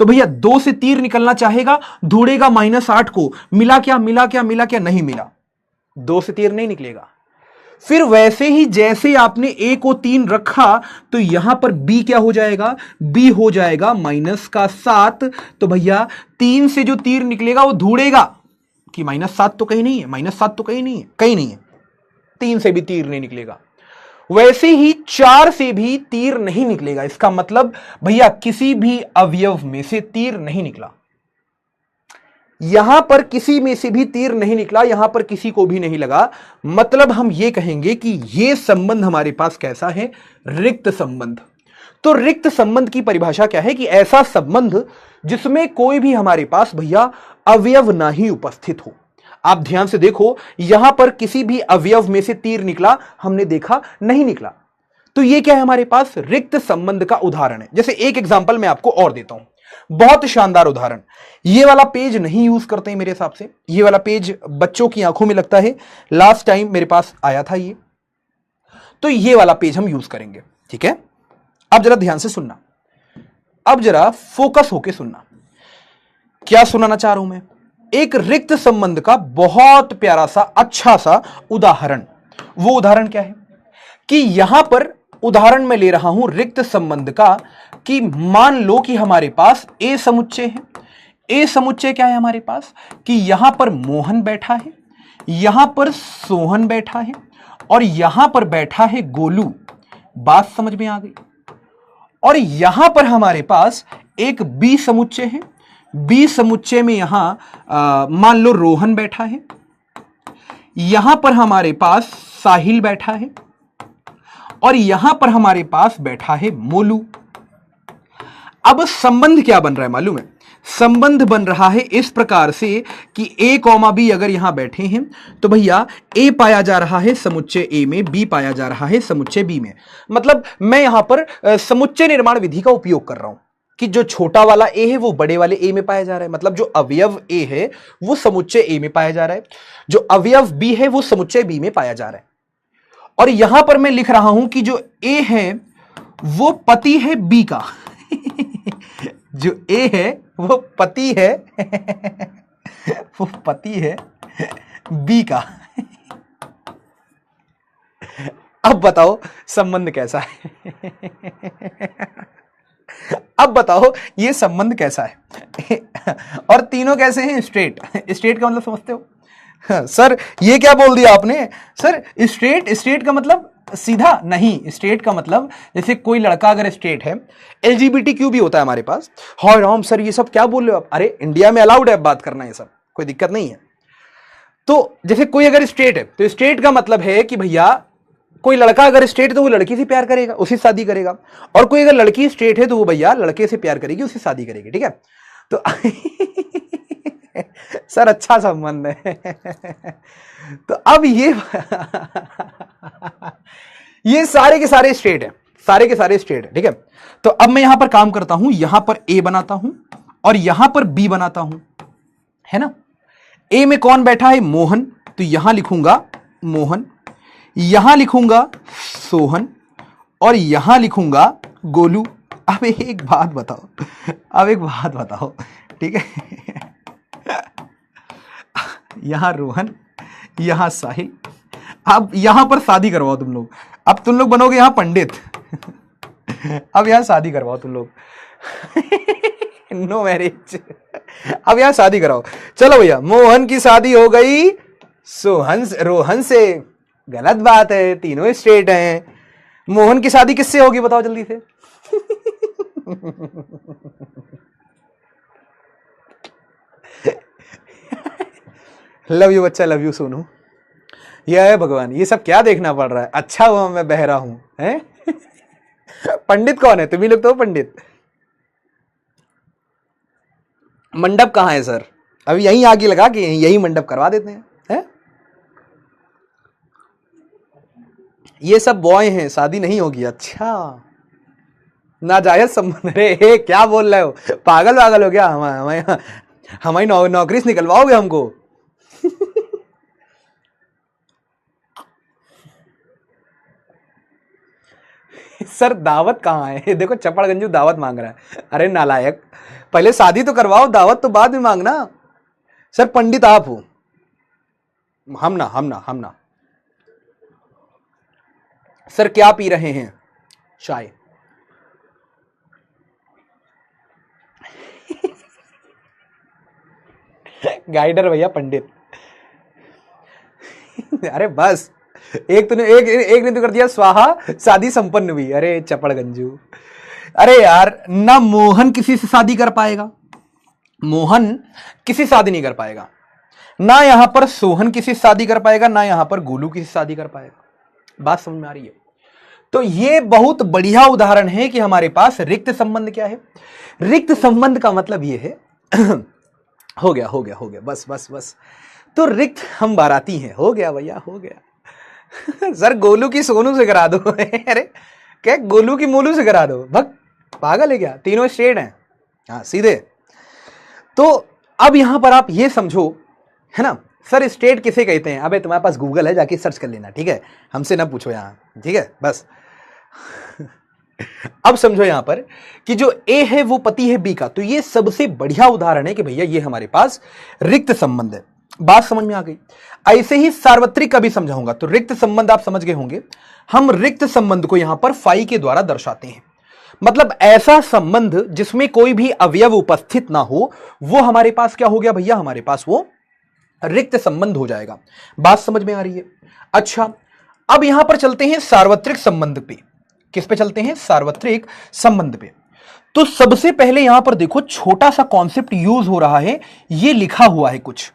तो भैया 2 से तीर निकलना चाहेगा, ढूंढेगा -8 को। मिला क्या? मिला क्या? मिला क्या? नहीं मिला। 2 से तीर नहीं निकलेगा। फिर वैसे ही जैसे आपने a को 3 रखा तो यहां पर b क्या हो जाएगा? b हो जाएगा -7। तो भैया 3 से जो तीर निकलेगा वो ढूंढेगा कि -7 तो कहीं नहीं है, -7 तो कहीं नहीं है, कहीं नहीं है। 3 से भी तीर नहीं निकलेगा। वैसे ही 4 से भी तीर नहीं निकलेगा। इसका मतलब भैया किसी भी अवयव में से तीर नहीं निकला। यहां पर किसी में से भी तीर नहीं निकला, यहां पर किसी को भी नहीं लगा। मतलब हम ये कहेंगे कि यह संबंध हमारे पास कैसा है? रिक्त संबंध। तो रिक्त संबंध की परिभाषा क्या है? कि ऐसा संबंध जिसमें कोई भी हमारे पास भैया अवयव ना ही उपस्थित हो। आप ध्यान से देखो, यहां पर किसी भी अवयव में से तीर निकला? हमने देखा नहीं निकला। तो ये क्या है हमारे पास? रिक्त संबंध का उदाहरण है। जैसे एक एग्जांपल मैं आपको और देता हूं, बहुत शानदार उदाहरण। ये वाला पेज नहीं यूज करते हैं मेरे हिसाब से, ये वाला पेज बच्चों की आंखों में लगता है। लास्ट टाइम मेरे पास आया था ये, तो ये वाला पेज हम यूज करेंगे। ठीक है, अब जरा ध्यान से सुनना, अब जरा फोकस होके सुनना। क्या सुनाना चाह रहा हूं मैं? एक रिक्त संबंध का बहुत प्यारा सा अच्छा सा उदाहरण। वो उदाहरण क्या है कि यहां पर उदाहरण में ले रहा हूं रिक्त संबंध का, कि मान लो कि हमारे पास ए समुच्चय है। ए समुच्चय क्या है हमारे पास? कि यहां पर मोहन बैठा है, यहां पर सोहन बैठा है और यहां पर बैठा है गोलू। बात समझ में आ गई? और यहां पर हमारे पास एक बी समुच्चय है। बी समुच्चय में यहां मान लो रोहन बैठा है, यहां पर हमारे पास साहिल बैठा है और यहां पर हमारे पास बैठा है मोलू। अब संबंध क्या बन रहा है मालूम है? संबंध बन रहा है इस प्रकार से कि a, b अगर यहां बैठे हैं तो भैया a पाया जा रहा है समुच्चय a में, b पाया जा रहा है समुच्चय b में। मतलब मैं यहां पर समुच्चय निर्माण विधि का उपयोग कर रहा हूं। कि जो छोटा वाला ए है वो बड़े वाले ए में पाया जा रहा है, मतलब जो अवयव ए है वो समुच्चय ए में पाया जा रहा है, जो अवयव बी है वो समुच्चय बी में पाया जा रहा है। और यहां पर मैं लिख रहा हूं कि जो ए है वो पति है बी का जो ए है वो पति है वो पति है बी का। अब बताओ संबंध कैसा है अब बताओ ये संबंध कैसा है और तीनों कैसे हैं? स्ट्रेट। स्ट्रेट का मतलब समझते हो? सर ये क्या बोल दिया आपने? सर स्ट्रेट का मतलब सीधा नहीं। स्ट्रेट का मतलब जैसे कोई लड़का अगर स्ट्रेट है, एलजीबीटीक्यू भी होता है हमारे पास। हाय राम सर ये सब क्या बोल रहे हो आप? अरे इंडिया में अलाउड है बात करना, ये सब कोई दिक्कत नहीं है। तो जैसे कोई अगर स्ट्रेट है तो स्ट्रेट का मतलब है कि भैया कोई लड़का अगर स्ट्रेट है तो वो लड़की से प्यार करेगा, उसी से शादी करेगा। और कोई अगर लड़की स्ट्रेट है तो वो भैया लड़के से प्यार करेगी, उससे शादी करेगी। ठीक है? तो सर अच्छा संबंध है तो अब ये सारे के सारे स्ट्रेट है, सारे के सारे स्ट्रेट है। ठीक है? तो अब मैं यहां पर काम करता हूं, यहां पर ए बनाता हूं और यहां पर बी बनाता हूं, है ना? ए में कौन बैठा है? मोहन। तो यहां लिखूंगा मोहन, यहां लिखूंगा सोहन और यहां लिखूंगा गोलू। अब एक बात बताओ, ठीक है? यहां रोहन, यहां साहिल। अब यहां पर शादी करवाओ तुम लोग। अब तुम लोग बनोगे यहां पंडित अब यहां शादी करवाओ तुम लोग नो मैरिज। अब यहां शादी कराओ। चलो भैया, मोहन की शादी हो गई रोहन से। गलत बात है, तीनों स्ट्रेट हैं। मोहन की शादी किससे होगी बताओ जल्दी से लव यू बच्चा, लव यू सोनू। यह है भगवान, ये सब क्या देखना पड़ रहा है? अच्छा हुआ मैं बहरा हूं, हैं? पंडित कौन है? तुम ही लोग तो पंडित। मंडप कहां है सर? अभी यहीं आगे लगा के यही मंडप करवा देते हैं, हैं? ये सब बॉय हैं, शादी नहीं होगी। अच्छा, नाजायज संबंध। रे क्या बोल रहे हो? पागल हो गया? हमारी नौकरी से निकलवाओगे हमको? सर दावत कहाँ है? देखो चपड़गंजू दावत मांग रहा है। अरे नालायक, पहले शादी तो करवाओ, दावत तो बाद में मांगना। सर पंडित आप हो, हम ना। सर क्या पी रहे हैं? चाय। गाइडर भैया पंडित। अरे बस एक ने तो कर दिया स्वाहा, शादी संपन्न हुई। अरे चपड़गंजू, अरे यार ना मोहन किसी से शादी कर पाएगा, मोहन किसी शादी नहीं कर पाएगा, ना यहां पर सोहन किसी से शादी कर पाएगा, ना यहां पर गोलू किसी से शादी कर पाएगा। बात समझ में आ रही है? तो ये बहुत बढ़िया उदाहरण है कि हमारे पास रिक्त संबंध क्या है। रिक्त संबंध का मतलब ये है हो गया बस। तो रिक्त हम बाराती हैं। हो गया भैया, हो गया। सर गोलू की सोनू से करा दो अरे क्या गोलू की मोलू से करा दो? भग पागल है क्या? तीनों स्ट्रेट हैं, हाँ सीधे। तो अब यहां पर आप ये समझो, है ना? सर स्ट्रेट किसे कहते हैं? अबे तुम्हारे पास गूगल है, जाके सर्च कर लेना, ठीक है? हमसे ना पूछो यहां, ठीक है? बस अब समझो यहां पर कि जो ए है वो पति है बी का। तो ये सबसे बढ़िया उदाहरण है कि भैया ये हमारे पास रिक्त संबंध है। बात समझ में आ गई? ऐसे ही सार्वत्रिक का भी समझाऊंगा। तो रिक्त संबंध आप समझ गए होंगे। हम रिक्त संबंध को यहां पर फाई के द्वारा दर्शाते हैं। मतलब ऐसा संबंध जिसमें कोई भी अवयव उपस्थित ना हो, वो हमारे पास क्या हो गया भैया? हमारे पास वो रिक्त संबंध हो जाएगा। बात समझ में आ रही है? अच्छा, अब यहां पर चलते हैं सार्वत्रिक संबंध पे। किस पे चलते हैं? सार्वत्रिक संबंध पे। तो सबसे पहले यहां पर देखो छोटा सा कॉन्सेप्ट यूज हो रहा है, ये लिखा हुआ है कुछ।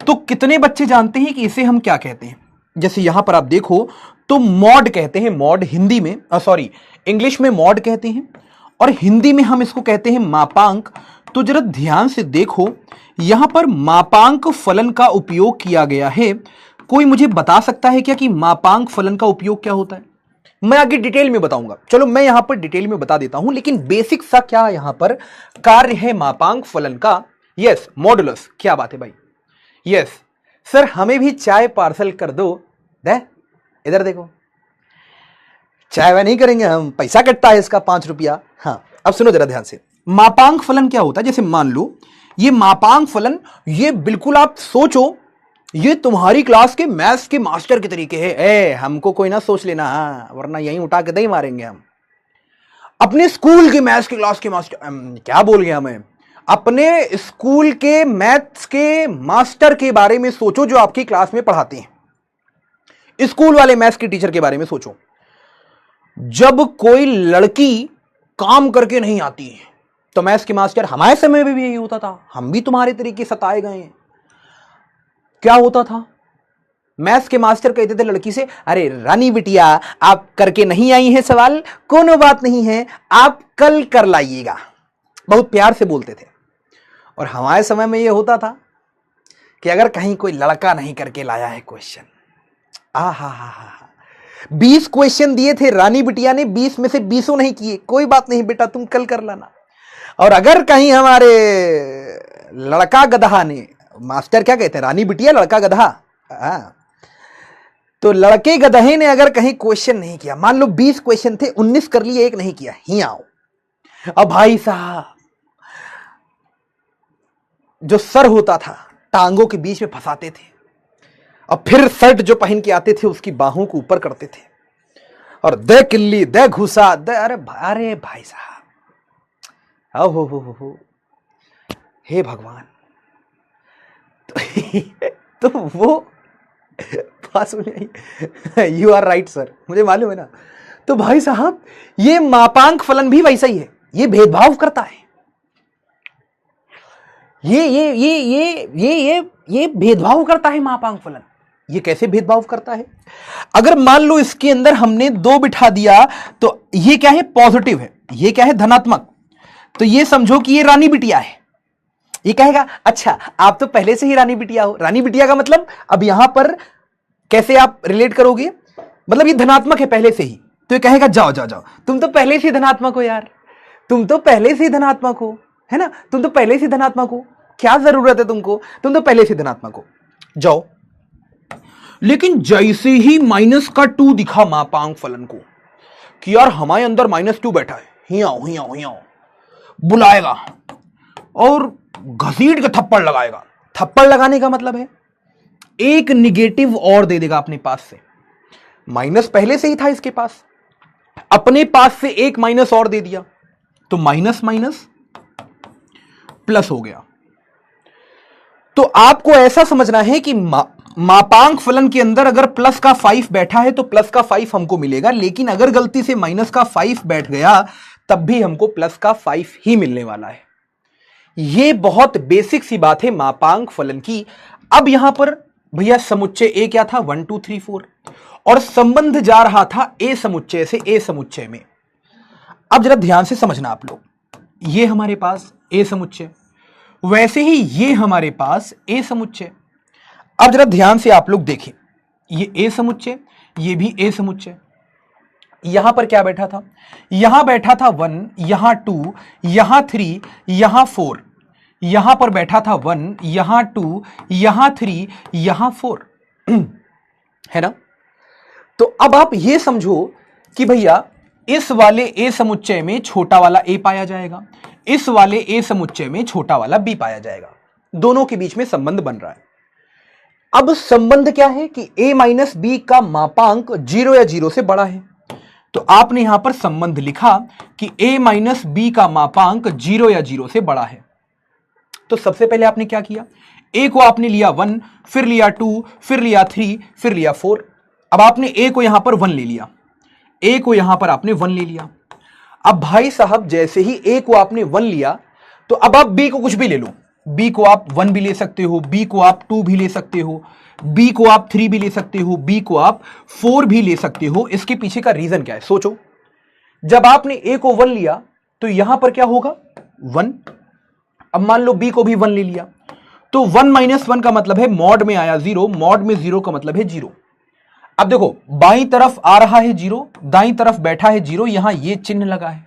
तो कितने बच्चे जानते हैं कि इसे हम क्या कहते हैं? जैसे यहां पर आप देखो तो मॉड कहते हैं, मॉड हिंदी में, सॉरी इंग्लिश में मॉड कहते हैं और हिंदी में हम इसको कहते हैं मापांक। तो जरा ध्यान से देखो, यहां पर मापांक फलन का उपयोग किया गया है। कोई मुझे बता सकता है क्या कि मापांक फलन का उपयोग क्या होता है? मैं आगे डिटेल में बताऊंगा, चलो मैं यहां पर डिटेल में बता देता हूं, लेकिन बेसिक सा क्या यहां पर कार्य है मापांक फलन का। Yes, modulus. क्या बात है भाई, यस सर, हमें भी चाय पार्सल कर दो। दे इधर देखो, चाय वह नहीं करेंगे हम, पैसा कटता है इसका 5 रुपया। हाँ, अब सुनो जरा ध्यान से, मापांक फलन क्या होता है। जैसे मान लो ये मापांक फलन, ये बिल्कुल आप सोचो ये तुम्हारी क्लास के मैथ्स के मास्टर के तरीके है। हमको कोई ना सोच लेना, हाँ, वरना यहीं उठा के दही मारेंगे हम। अपने स्कूल के मैथ्स के क्लास के मास्टर, क्या बोल गया हमें, अपने स्कूल के मैथ्स के मास्टर के बारे में सोचो जो आपकी क्लास में पढ़ाते हैं। स्कूल वाले मैथ्स के टीचर के बारे में सोचो। जब कोई लड़की काम करके नहीं आती है तो मैथ्स के मास्टर, हमारे समय में भी यही होता था, हम भी तुम्हारे तरीके सताए गए हैं। क्या होता था, मैथ्स के मास्टर कहते थे लड़की से, अरे रानी बिटिया आप करके नहीं आई हैं सवाल, कोनो बात नहीं है, आप कल कर लाइएगा। बहुत प्यार से बोलते थे। और हमारे समय में यह होता था कि अगर कहीं कोई लड़का नहीं करके लाया है क्वेश्चन, आ हा हा हा, 20 क्वेश्चन दिए थे रानी बिटिया ने, 20 में से 20 नहीं किए, कोई बात नहीं बेटा तुम कल कर लाना। और अगर कहीं हमारे लड़का गधा ने, मास्टर क्या कहते हैं, रानी बिटिया लड़का गधा, तो लड़के गधे ने अगर कहीं क्वेश्चन नहीं किया, मान लो 20 क्वेश्चन थे, 19 कर लिए, एक नहीं किया, ही आओ। अब भाई साहब जो सर होता था टांगों के बीच में फंसाते थे, और फिर शर्ट जो पहन के आते थे उसकी बाहों को ऊपर करते थे, और दे किल्ली दे घुसा दे, अरे भाई साहब, हो हे भगवान। तो वो पास में, यू आर राइट सर, मुझे मालूम है ना। तो भाई साहब ये मापांक फलन भी वैसा ही है, ये भेदभाव करता है, ये भेदभाव करता है मापांक फलन। ये कैसे भेदभाव करता है, अगर मान लो इसके अंदर हमने 2 बिठा दिया तो ये क्या है, पॉजिटिव है, ये क्या है, धनात्मक, तो ये समझो कि ये रानी बिटिया है। ये कहेगा अच्छा आप तो पहले से ही रानी बिटिया हो। रानी बिटिया का मतलब अब यहां पर कैसे आप रिलेट करोगे, मतलब ये धनात्मक है पहले से ही, तो ये कहेगा जाओ जाओ जाओ, तुम तो पहले से ही धनात्मक हो यार, तुम तो पहले से ही धनात्मक हो, है ना, तुम तो पहले से धनात्मक हो, क्या जरूरत है तुमको, तुम तो पहले से धनात्मक हो, जाओ। लेकिन जैसे ही -2 दिखा मापांक फलन को कि यार हमारे अंदर -2 बैठा है, ही आओ बुलाएगा और घसीट के थप्पड़ लगाएगा। थप्पड़ लगाने का मतलब है एक निगेटिव और दे देगा अपने पास से, माइनस पहले से ही था इसके पास, अपने पास से एक माइनस और दे दिया, तो माइनस माइनस प्लस हो गया। तो आपको ऐसा समझना है कि मापांक फलन के अंदर अगर प्लस का 5 बैठा है तो प्लस का 5 हमको मिलेगा, लेकिन अगर गलती से माइनस का 5 बैठ गया तब भी हमको प्लस का 5 ही मिलने वाला है। यह बहुत बेसिक सी बात है मापांक फलन की। अब यहां पर भैया समुच्चय ए क्या था, 1 2 3 4, और संबंध जा रहा था ए समुच्चय से ए समुच्चय में। अब जरा ध्यान से समझना आप लोग, ये हमारे पास ए समुच्चय, वैसे ही ये हमारे पास ए समुच्चय। अब जरा ध्यान से आप लोग देखें, ये ए समुच्चय, ये भी ए समुच्चय। यहां पर क्या बैठा था, यहां बैठा था 1, यहां 2, यहां 3, यहां 4, यहां पर बैठा था 1, यहां 2, यहां 3, यहां 4 है ना। तो अब आप ये समझो कि भैया इस वाले ए समुच्चय में छोटा वाला ए पाया जाएगा, इस वाले ए समुच्चय में छोटा वाला बी पाया जाएगा, दोनों के बीच में संबंध बन रहा है। अब संबंध क्या है कि a माइनस बी का मापांक 0 या 0 से बड़ा है, तो आपने यहां पर संबंध लिखा कि a माइनस बी का मापांक 0 या 0 से बड़ा है। तो सबसे पहले आपने क्या किया, a को आपने लिया 1, फिर लिया 2, फिर लिया 3, फिर लिया 4। अब आपने a को यहां पर 1 ले लिया, a को यहां पर आपने 1 ले लिया। अब भाई साहब जैसे ही a को आपने 1 लिया तो अब आप b को कुछ भी ले लो, b को आप 1 भी ले सकते हो, b को आप 2 भी ले सकते हो, b को आप 3 भी ले सकते हो, b को आप 4 भी ले सकते हो। इसके पीछे का रीजन क्या है सोचो, जब आपने a को 1 लिया तो यहां पर क्या होगा 1। अब मान लो b को भी 1 ले लिया तो 1 - 1 का मतलब है मॉड में आया 0, मॉड में 0 का मतलब है 0। अब देखो, बाईं तरफ आ रहा है जीरो, दाईं तरफ बैठा है जीरो, यहां ये चिन्ह लगा है,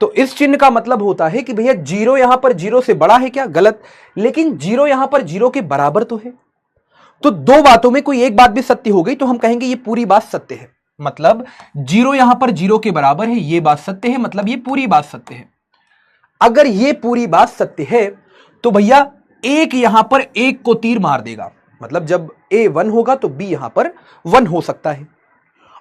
तो इस चिन्ह का मतलब होता है कि भैया जीरो यहां पर जीरो से बड़ा है क्या? गलत। लेकिन जीरो यहां पर जीरो के बराबर तो है। तो दो बातों में कोई एक बात भी सत्य हो गई तो हम कहेंगे ये पूरी बात सत्य है। मतलब जीरो यहां पर जीरो के बराबर है, ये बात सत्य है, मतलब ये पूरी बात सत्य है। अगर ये पूरी बात सत्य है तो भैया एक यहां पर एक को तीर मार देगा, मतलब जब ए 1 होगा तो बी यहां पर 1 हो सकता है।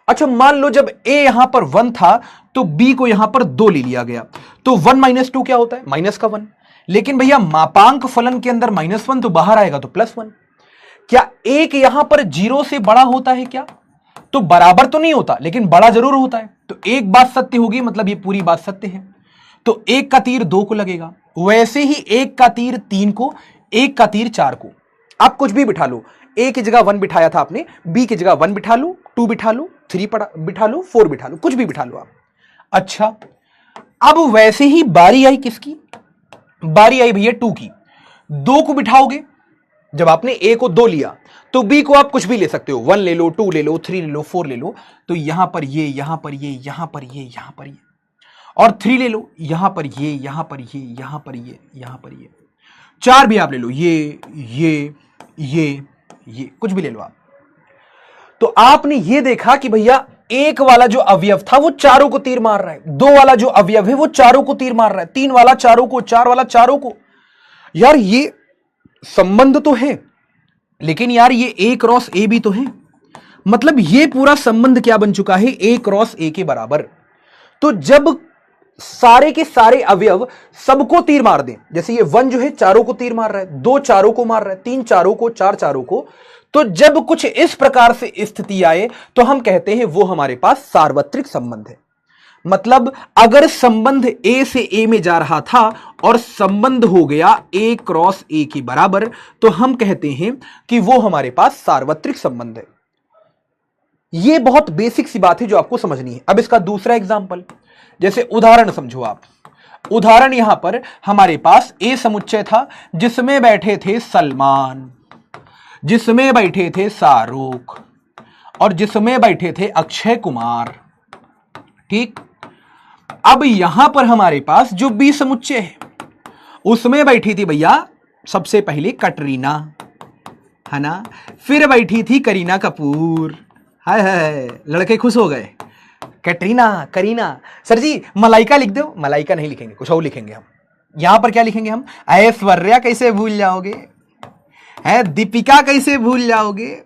अच्छा, मान लो जब ए यहां पर 1 था तो बी को यहां पर 2 ले लिया गया, तो 1 - 2 क्या होता है? माइनस का 1। लेकिन भैया मापांक फलन के अंदर -1 तो बाहर आएगा तो +1। क्या एक यहां पर जीरो से बड़ा होता है क्या? तो बराबर तो नहीं होता लेकिन बड़ा जरूर होता है। तो एक बात सत्य होगी, मतलब ये पूरी बात सत्य है। तो एक का तीर 2 को लगेगा, वैसे ही एक का तीर 3 को, एक का तीर 4 को। आप कुछ भी बिठा लो, ए की जगह 1 बिठाया था आपने, बी की जगह 1 बिठा लो, 2 बिठा लो, 3 बिठा लो, 4 बिठा लो, कुछ भी बिठा लो आप। अच्छा, अब वैसे ही बारी आई किसकी? बारी आई भैया 2 की। 2 को बिठाओगे, जब आपने ए को 2 लिया तो बी को आप कुछ भी ले सकते हो, 1 ले लो, 2 ले लो, 3 ले लो, 4 ले लो। तो यहां पर ये, यहां पर ये, यहां पर ये, यहां पर ये, और 3 ले लो, यहां पर ये, यहां पर ये, यहां पर ये, यहां पर ये। 4 भी आप ले लो, ये कुछ भी ले लो आप। तो आपने ये देखा कि भैया एक वाला जो अवयव था वो चारों को तीर मार रहा है, 2 वाला जो अवयव है वो चारों को तीर मार रहा है, 3 वाला चारों को, 4 वाला चारों को। यार ये संबंध तो है, लेकिन यार ये A क्रॉस A भी तो है। मतलब ये पूरा संबंध क्या बन चुका है? A क्रॉस A के बराबर। तो जब सारे के सारे अवयव सबको तीर मार दें, जैसे ये 1 जो है चारों को तीर मार रहा है, 2 चारों को मार रहा है, 3 चारों को, 4 चारों को, तो जब कुछ इस प्रकार से स्थिति आए तो हम कहते हैं वो हमारे पास सार्वत्रिक संबंध है। मतलब अगर संबंध A से A में जा रहा था और संबंध हो गया A क्रॉस A के बराबर, तो हम कहते हैं कि वो हमारे पास सार्वत्रिक संबंध है। ये बहुत बेसिक सी बात है जो आपको समझनी है। अब इसका दूसरा एग्जाम्पल, जैसे उदाहरण समझो आप। उदाहरण यहां पर हमारे पास A समुच्चय था जिसमें बैठे थे सलमान, जिसमें बैठे थे शाहरुख और जिसमें बैठे थे अक्षय कुमार। ठीक, अब यहां पर हमारे पास जो B समुच्चय है उसमें बैठी थी भैया सबसे पहले कटरीना, है ना, फिर बैठी थी करीना कपूर। हाय हाय, लड़के खुश हो गए। कैटरीना, करीना। सर जी मलाइका लिख दो। मलाइका नहीं लिखेंगे, कुछ और लिखेंगे हम। यहां पर क्या लिखेंगे हम? ऐश्वर्या कैसे भूल जाओगे, है दीपिका कैसे भूल जाओगे,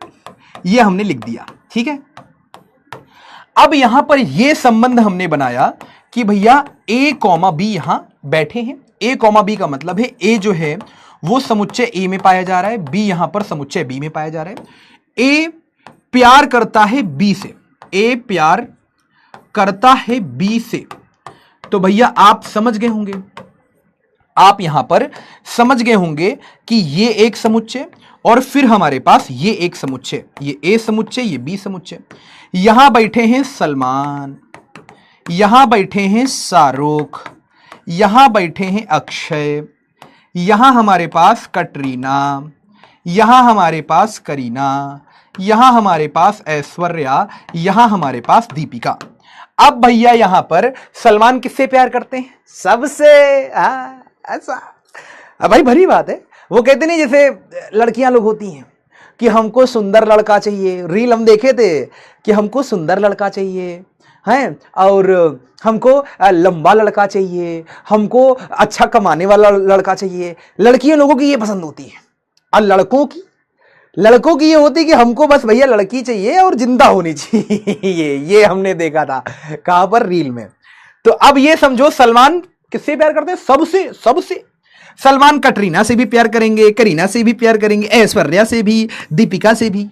ये हमने लिख दिया। ठीक है, अब यहां पर यह संबंध हमने बनाया कि भैया A, B यहां बैठे हैं। A, B का मतलब है A जो है वो समुच्चय A में पाया जा रहा है, B यहां पर समुच्चय B में पाया जा रहा है। A प्यार करता है B से, A प्यार करता है B से। तो भैया आप समझ गए होंगे, आप यहां पर समझ गए होंगे कि ये एक समुच्चय और फिर हमारे पास ये एक समुच्चय, ये A समुच्चय, ये B समुच्चय। यहां बैठे हैं सलमान, यहां बैठे हैं शाहरुख, यहां बैठे हैं अक्षय, यहां हमारे पास कटरीना, यहां हमारे पास करीना, यहां हमारे पास ऐश्वर्या, यहां हमारे पास दीपिका। अब भैया यहां पर सलमान किससे प्यार करते हैं? सबसे। ऐसा भाई भली बात है। वो कहते नहीं जैसे लड़कियां लोग होती हैं कि हमको सुंदर लड़का चाहिए, रील हम देखे थे कि हमको सुंदर लड़का चाहिए हैं, और हमको लंबा लड़का चाहिए, हमको अच्छा कमाने वाला लड़का चाहिए। लड़कियों लोगों की ये पसंद होती है, और लड़कों की ये होती है कि हमको बस भैया लड़की चाहिए और जिंदा होनी चाहिए। ये हमने देखा था कहां पर? रील में। तो अब ये समझो सलमान किससे प्यार करते हैं? सबसे। सलमान कटरीना से भी प्यार करेंगे, करीना से भी प्यार करेंगे, ऐश्वर्या से भी, दीपिका से भी।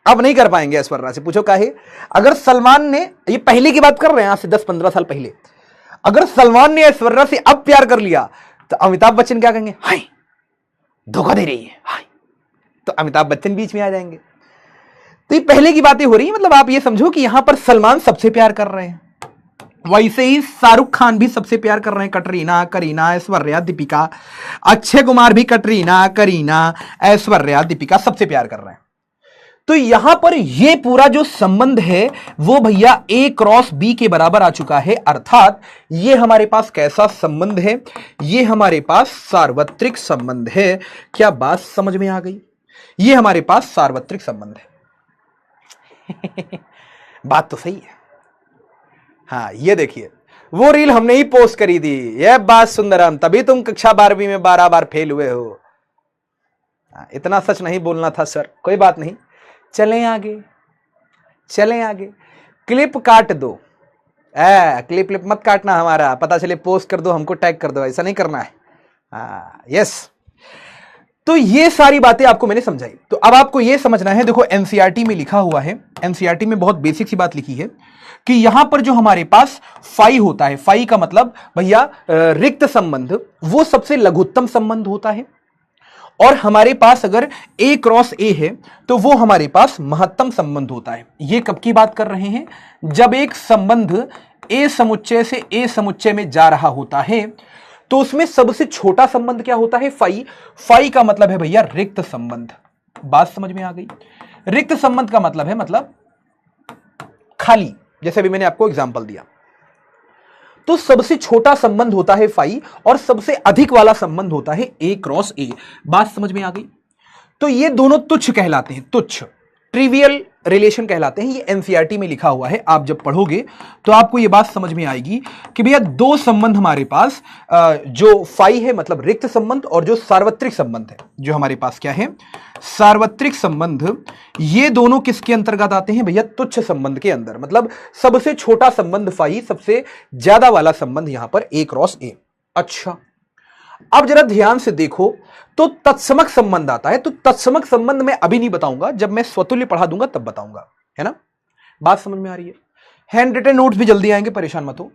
अब नहीं कर पाएंगे ऐश्वर्या से, पूछो काहे? अगर सलमान ने, ये पहले की बात कर रहे हैं, आज से 10-15 साल पहले, अगर सलमान ने ऐश्वर्या से अब प्यार कर लिया तो अमिताभ बच्चन क्या कहेंगे? हाय धोखा दे रही है, हाय। तो अमिताभ बच्चन बीच में आ जाएंगे। तो ये पहले की बातें हो रही है। मतलब आप ये समझो कि यहां पर सलमान सबसे प्यार कर रहे हैं, वैसे ही शाहरुख खान भी सबसे प्यार कर रहे हैं, कटरीना, करीना, ऐश्वर्या, दीपिका। अक्षय कुमार भी कटरीना, करीना, ऐश्वर्या, दीपिका सबसे प्यार कर रहे हैं। तो यहां पर ये पूरा जो संबंध है वो भैया A क्रॉस B के बराबर आ चुका है, अर्थात ये हमारे पास कैसा संबंध है, ये हमारे पास सार्वत्रिक संबंध है। क्या बात समझ में आ गई? ये हमारे पास सार्वत्रिक संबंध है। बात तो सही है। हाँ, ये देखिए वो रील हमने ही पोस्ट करी थी, ये बात सुंदरम, तभी तुम कक्षा 12वीं में 12 बार फेल हुए हो। इतना सच नहीं बोलना था सर, कोई बात नहीं, चलें आगे, चलें आगे। क्लिप काट दो, क्लिप मत काटना, हमारा पता चले पोस्ट कर दो, हमको टैग कर दो, ऐसा नहीं करना है। यस, तो ये सारी बातें आपको मैंने समझाई। तो अब आपको ये समझना है, देखो एनसीईआरटी में लिखा हुआ है, एनसीईआरटी में बहुत बेसिक सी बात लिखी है कि यहां पर जो हमारे पास फाई होता है, फाई का मतलब भैया रिक्त संबंध, वो सबसे लघुत्तम संबंध होता है। और हमारे पास अगर A क्रॉस A है तो वो हमारे पास महत्तम संबंध होता है। ये कब की बात कर रहे हैं? जब एक संबंध A समुच्चय से A समुच्चय में जा रहा होता है तो उसमें सबसे छोटा संबंध क्या होता है? फाई। फाई का मतलब है भैया रिक्त संबंध। बात समझ में आ गई? रिक्त संबंध का मतलब है मतलब खाली, जैसे अभी मैंने आपको एग्जांपल दिया। तो सबसे छोटा संबंध होता है फाई और सबसे अधिक वाला संबंध होता है A क्रॉस A। बात समझ में आ गई? तो ये दोनों तुच्छ कहलाते हैं, तुच्छ, ट्रिवियल रिलेशन कहलाते हैं। ये एनसीईआरटी में लिखा हुआ है, आप जब पढ़ोगे तो आपको ये बात समझ में आएगी कि भैया दो संबंध हमारे पास, जो फाई है मतलब रिक्त संबंध, और जो सार्वत्रिक संबंध है, जो हमारे पास क्या है, सार्वत्रिक संबंध, ये दोनों किसके अंतर्गत आते हैं भैया? तुच्छ संबंध के अंदर। मतलब सबसे छोटा संबंध फाई, सबसे ज्यादा वाला संबंध यहां पर A क्रॉस A। अच्छा, अब जरा ध्यान से देखो तो तत्समक संबंध आता है। तो तत्समक संबंध मैं अभी नहीं बताऊंगा, जब मैं स्वतुल्य पढ़ा दूंगा तब बताऊंगा, है ना? बात समझ में आ रही है? हैंड रिटन नोट्स भी जल्दी आएंगे, परेशान मत हो।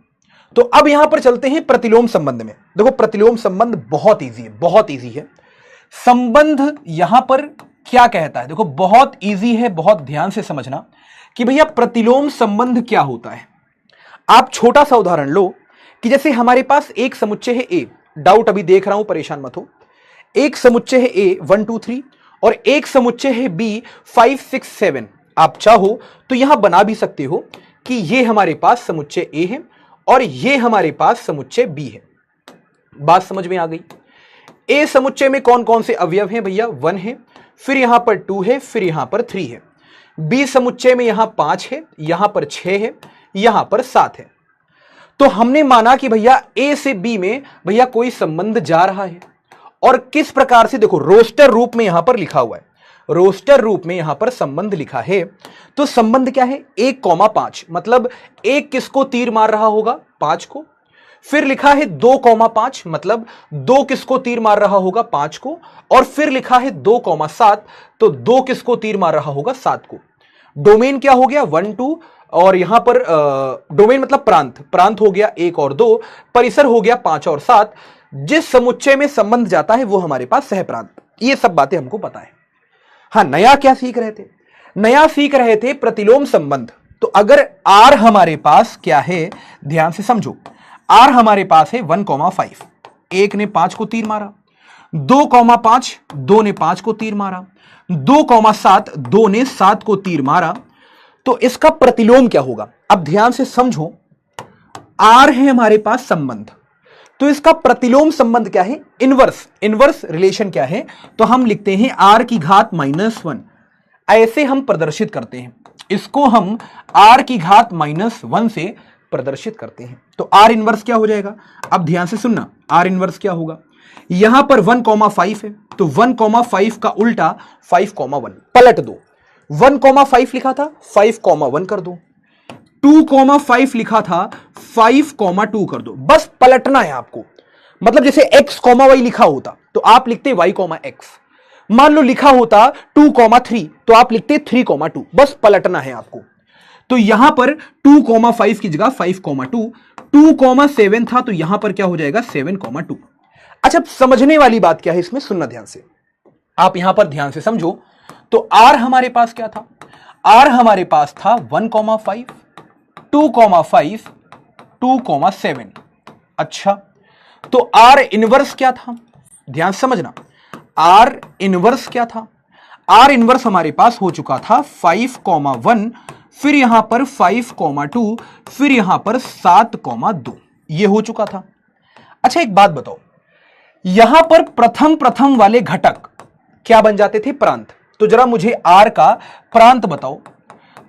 तो अब यहां पर चलते हैं प्रतिलोम संबंध में। देखो प्रतिलोम संबंध बहुत इजी है, बहुत इजी है। संबंध यहां पर क्या कहता है, देखो बहुत इजी है, बहुत ध्यान से समझना कि भैया प्रतिलोम संबंध क्या होता है। आप छोटा सा उदाहरण लो कि जैसे हमारे पास एक समुच्चय है A, डाउट अभी देख रहा हूं, परेशान मत हो। एक समुच्चय है A 1 2 3 और एक समुच्चय है B 5 6 7। आप चाहो तो यहां बना भी सकते हो कि ये हमारे पास समुच्चय A है और ये हमारे पास समुच्चय B है। बात समझ में आ गई? A समुच्चय में कौन कौन से अवयव हैं भैया? 1 है, फिर यहां पर 2 है, फिर यहां पर 3 है। B समुच्चय में यहां 5 है, यहां पर 6 है, यहां पर 7 है। तो हमने माना कि भैया A से B में भैया कोई संबंध जा रहा है, और किस प्रकार से, देखो रोस्टर रूप में यहां पर लिखा हुआ है, रोस्टर रूप में यहां पर संबंध लिखा है। तो संबंध क्या है? 1,5, मतलब एक किसको तीर मार रहा होगा? 5 को। फिर लिखा है 2,5, मतलब 2 किसको तीर मार रहा होगा? 5 को। और फिर लिखा है 2,7, तो 2 किसको तीर मार रहा होगा? 7 को। डोमेन क्या हो गया? 1 2, और यहां पर डोमेन मतलब प्रांत, प्रांत हो गया 1 और 2, परिसर हो गया 5 और 7। जिस समुच्चय में संबंध जाता है वो हमारे पास सहप्रांत। ये सब बातें हमको पता है। हाँ, नया क्या सीख रहे थे? नया सीख रहे थे प्रतिलोम संबंध। तो अगर R हमारे पास क्या है, ध्यान से समझो। R हमारे पास है 1,5, एक ने 5 को तीर मारा, 2,5, 2 ने 5 को तीर मारा, 2,7, 2 ने 7 को तीर मारा। तो इसका प्रतिलोम क्या होगा? अब ध्यान से समझो, R है हमारे पास संबंध, तो इसका प्रतिलोम संबंध क्या है? इनवर्स। इनवर्स रिलेशन क्या है? तो हम लिखते हैं R की घात -1। ऐसे हम प्रदर्शित करते हैं, इसको हम R की घात -1 से प्रदर्शित करते हैं। तो R इनवर्स क्या हो जाएगा? अब ध्यान से सुनना, R इनवर्स क्या होगा? यहां पर 1,5 है, तो 1,5 का उल्टा 5,1। पलट दो, 1,5 लिखा था, 5,1 कर दो। 2,5 लिखा था, 5,2 कर दो। बस पलटना है आपको। मतलब जैसे x, y लिखा होता तो आप लिखते y, x। मान लो लिखा होता 2,3 तो आप लिखते 3,2। बस पलटना है आपको। तो यहां पर 2,5 की जगह 5,2, 2,7 था तो यहां पर क्या हो जाएगा? 7,2। अच्छा, समझने वाली बात क्या है इसमें, सुनना ध्यान से, आप यहां पर ध्यान से समझो। तो R हमारे पास क्या था? R हमारे पास था 1,5, 2,5, 2,7। अच्छा, तो R इनवर्स क्या था? ध्यान समझना, R इनवर्स क्या था? आर इनवर्स हमारे पास हो चुका था 5,1, फिर यहां पर 5,2, फिर यहां पर 7,2, ये हो चुका था। अच्छा एक बात बताओ, यहां पर प्रथम प्रथम वाले घटक क्या बन जाते थे? प्रांत। तो जरा मुझे आर का प्रांत बताओ।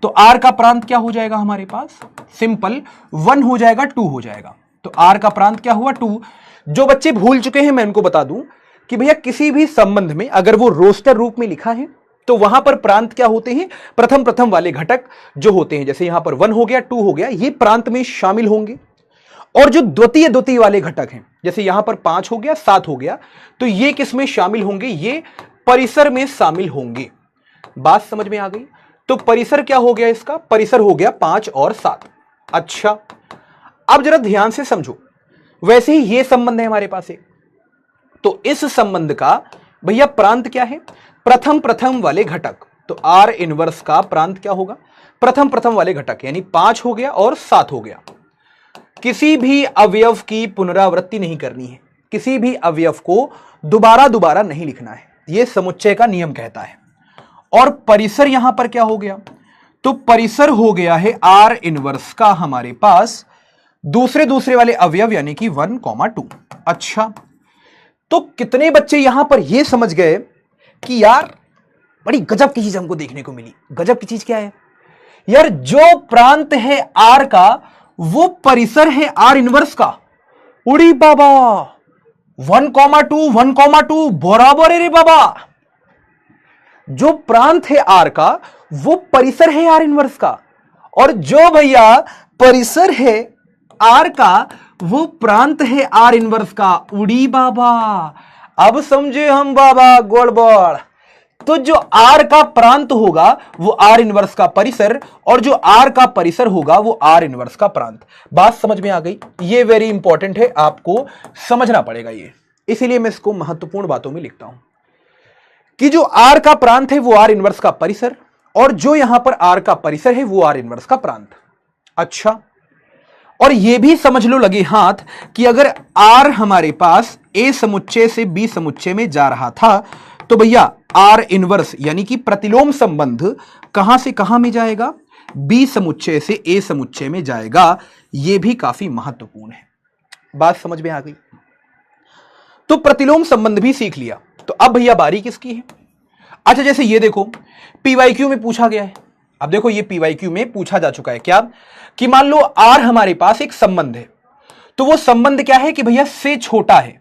तो आर का प्रांत क्या हो जाएगा हमारे पास? सिंपल, 1 हो जाएगा, 2 हो जाएगा। तो आर का प्रांत क्या हुआ? 2। जो बच्चे भूल चुके हैं मैं उनको बता दूं कि भैया किसी भी संबंध में अगर वो रोस्टर रूप में लिखा है तो वहां पर प्रांत क्या होते हैं? प्रथम प्रथम वाले घटक जो होते हैं, जैसे यहां पर 1 हो गया, 2 हो गया, ये प्रांत में शामिल होंगे। और जो द्वितीय द्वितीय वाले घटक हैं, जैसे यहां पर 5 हो गया, 7 हो गया, तो ये किस में शामिल होंगे? ये परिसर में शामिल होंगे। बात समझ में आ गई? तो परिसर क्या हो गया इसका? परिसर हो गया 5 और 7। अच्छा अब जरा ध्यान से समझो, वैसे ही ये संबंध है हमारे पास एक, तो इस संबंध का भैया प्रांत क्या है? प्रथम प्रथम वाले घटक। तो आर इनवर्स का प्रांत क्या होगा? प्रथम प्रथम वाले घटक, यानी 5 हो गया और 7 हो गया। किसी भी अवयव की पुनरावृत्ति नहीं करनी है, किसी भी अवयव को दोबारा दोबारा नहीं लिखना है, यह समुच्चय का नियम कहता है। और परिसर यहां पर क्या हो गया? तो परिसर हो गया है आर इनवर्स का हमारे पास दूसरे दूसरे वाले अवयव, यानी कि 1,2। अच्छा तो कितने बच्चे यहां पर यह समझ गए कि यार बड़ी गजब की चीज हमको देखने को मिली। गजब की चीज क्या है यार? जो प्रांत है आर का वो परिसर है आर इनवर्स का। उड़ी बाबा, 1,2 1,2 बराबर है रे बाबा। जो प्रांत है आर का वो परिसर है आर इनवर्स का, और जो भैया परिसर है आर का वो प्रांत है आर इनवर्स का। उड़ी बाबा, अब समझे हम बाबा गड़बड़। तो जो आर का प्रांत होगा वो आर इनवर्स का परिसर, और जो आर का परिसर होगा वो आर इनवर्स का प्रांत। बात समझ में आ गई? ये वेरी इंपॉर्टेंट है, आपको समझना पड़ेगा ये, इसीलिए मैं इसको महत्वपूर्ण बातों में लिखता हूं कि जो आर का प्रांत है वो आर इनवर्स का परिसर, और जो यहां पर आर का परिसर है वो आर इनवर्स का प्रांत। अच्छा और यह भी समझ लो लगे हाथ कि अगर आर हमारे पास ए समुच्चय से बी समुच्चय में जा रहा था तो भैया आर इनवर्स यानी कि प्रतिलोम संबंध कहां से कहां में जाएगा? बी समुच्चय से ए समुच्चय में जाएगा। यह भी काफी महत्वपूर्ण है। बात समझ में आ गई? तो प्रतिलोम संबंध भी सीख लिया। तो अब भैया बारी किसकी है? अच्छा जैसे ये देखो पीवाईक्यू में पूछा गया है। अब देखो ये पीवाईक्यू में पूछा जा चुका है क्या कि मान लो आर हमारे पास एक संबंध है, तो वो संबंध क्या है कि भैया से छोटा है।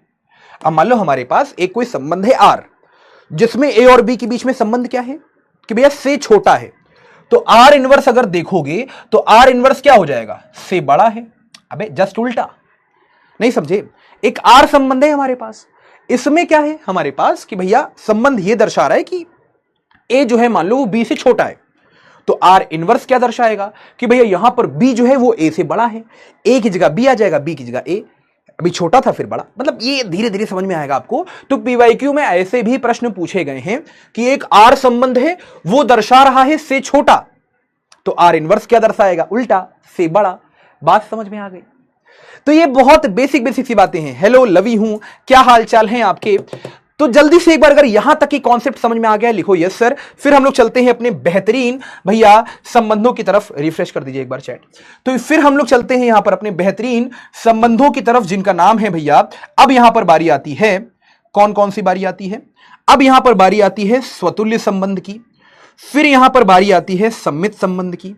अब मान लो हमारे पास एक कोई संबंध है आर जिसमें ए और बी के बीच में संबंध क्या है कि भैया से छोटा है, तो आर इनवर्स अगर देखोगे तो आर इनवर्स क्या हो जाएगा? से बड़ा है। अबे जस्ट उल्टा, नहीं समझे? एक आर संबंध है हमारे पास, इसमें क्या है हमारे पास कि भैया संबंध ये दर्शा रहा है कि ए जो है मान लो वो बी से छोटा है, तो आर इनवर्स क्या दर्शाएगा कि भैया यहां पर बी जो है वो ए से बड़ा है। ए की जगह बी आ जाएगा, बी की जगह ए, अभी छोटा था फिर बड़ा, मतलब ये धीरे धीरे समझ में आएगा आपको। तो पीवाईक्यू में ऐसे भी प्रश्न पूछे गए हैं कि एक आर संबंध है वो दर्शा रहा है से छोटा, तो आर इनवर्स क्या दर्शाएगा? उल्टा, से बड़ा। बात समझ में आ गई? तो ये बहुत बेसिक बेसिक सी बातें हैं। हेलो लवी हूं, क्या हाल चाल हैं आपके? तो जल्दी से एक बार अगर यहां तक की कॉन्सेप्ट समझ में आ गया लिखो यस सर। फिर हम लोग चलते हैं अपने बेहतरीन भैया संबंधों की तरफ। रिफ्रेश कर दीजिए एक बार चैट। तो फिर हम लोग चलते हैं यहां पर अपने बेहतरीन संबंधों की तरफ जिनका नाम है भैया, अब यहां पर बारी आती है, कौन कौन सी बारी आती है? अब यहां पर बारी आती है स्वतुल्य संबंध की, फिर यहां पर बारी आती है सम्मित संबंध की।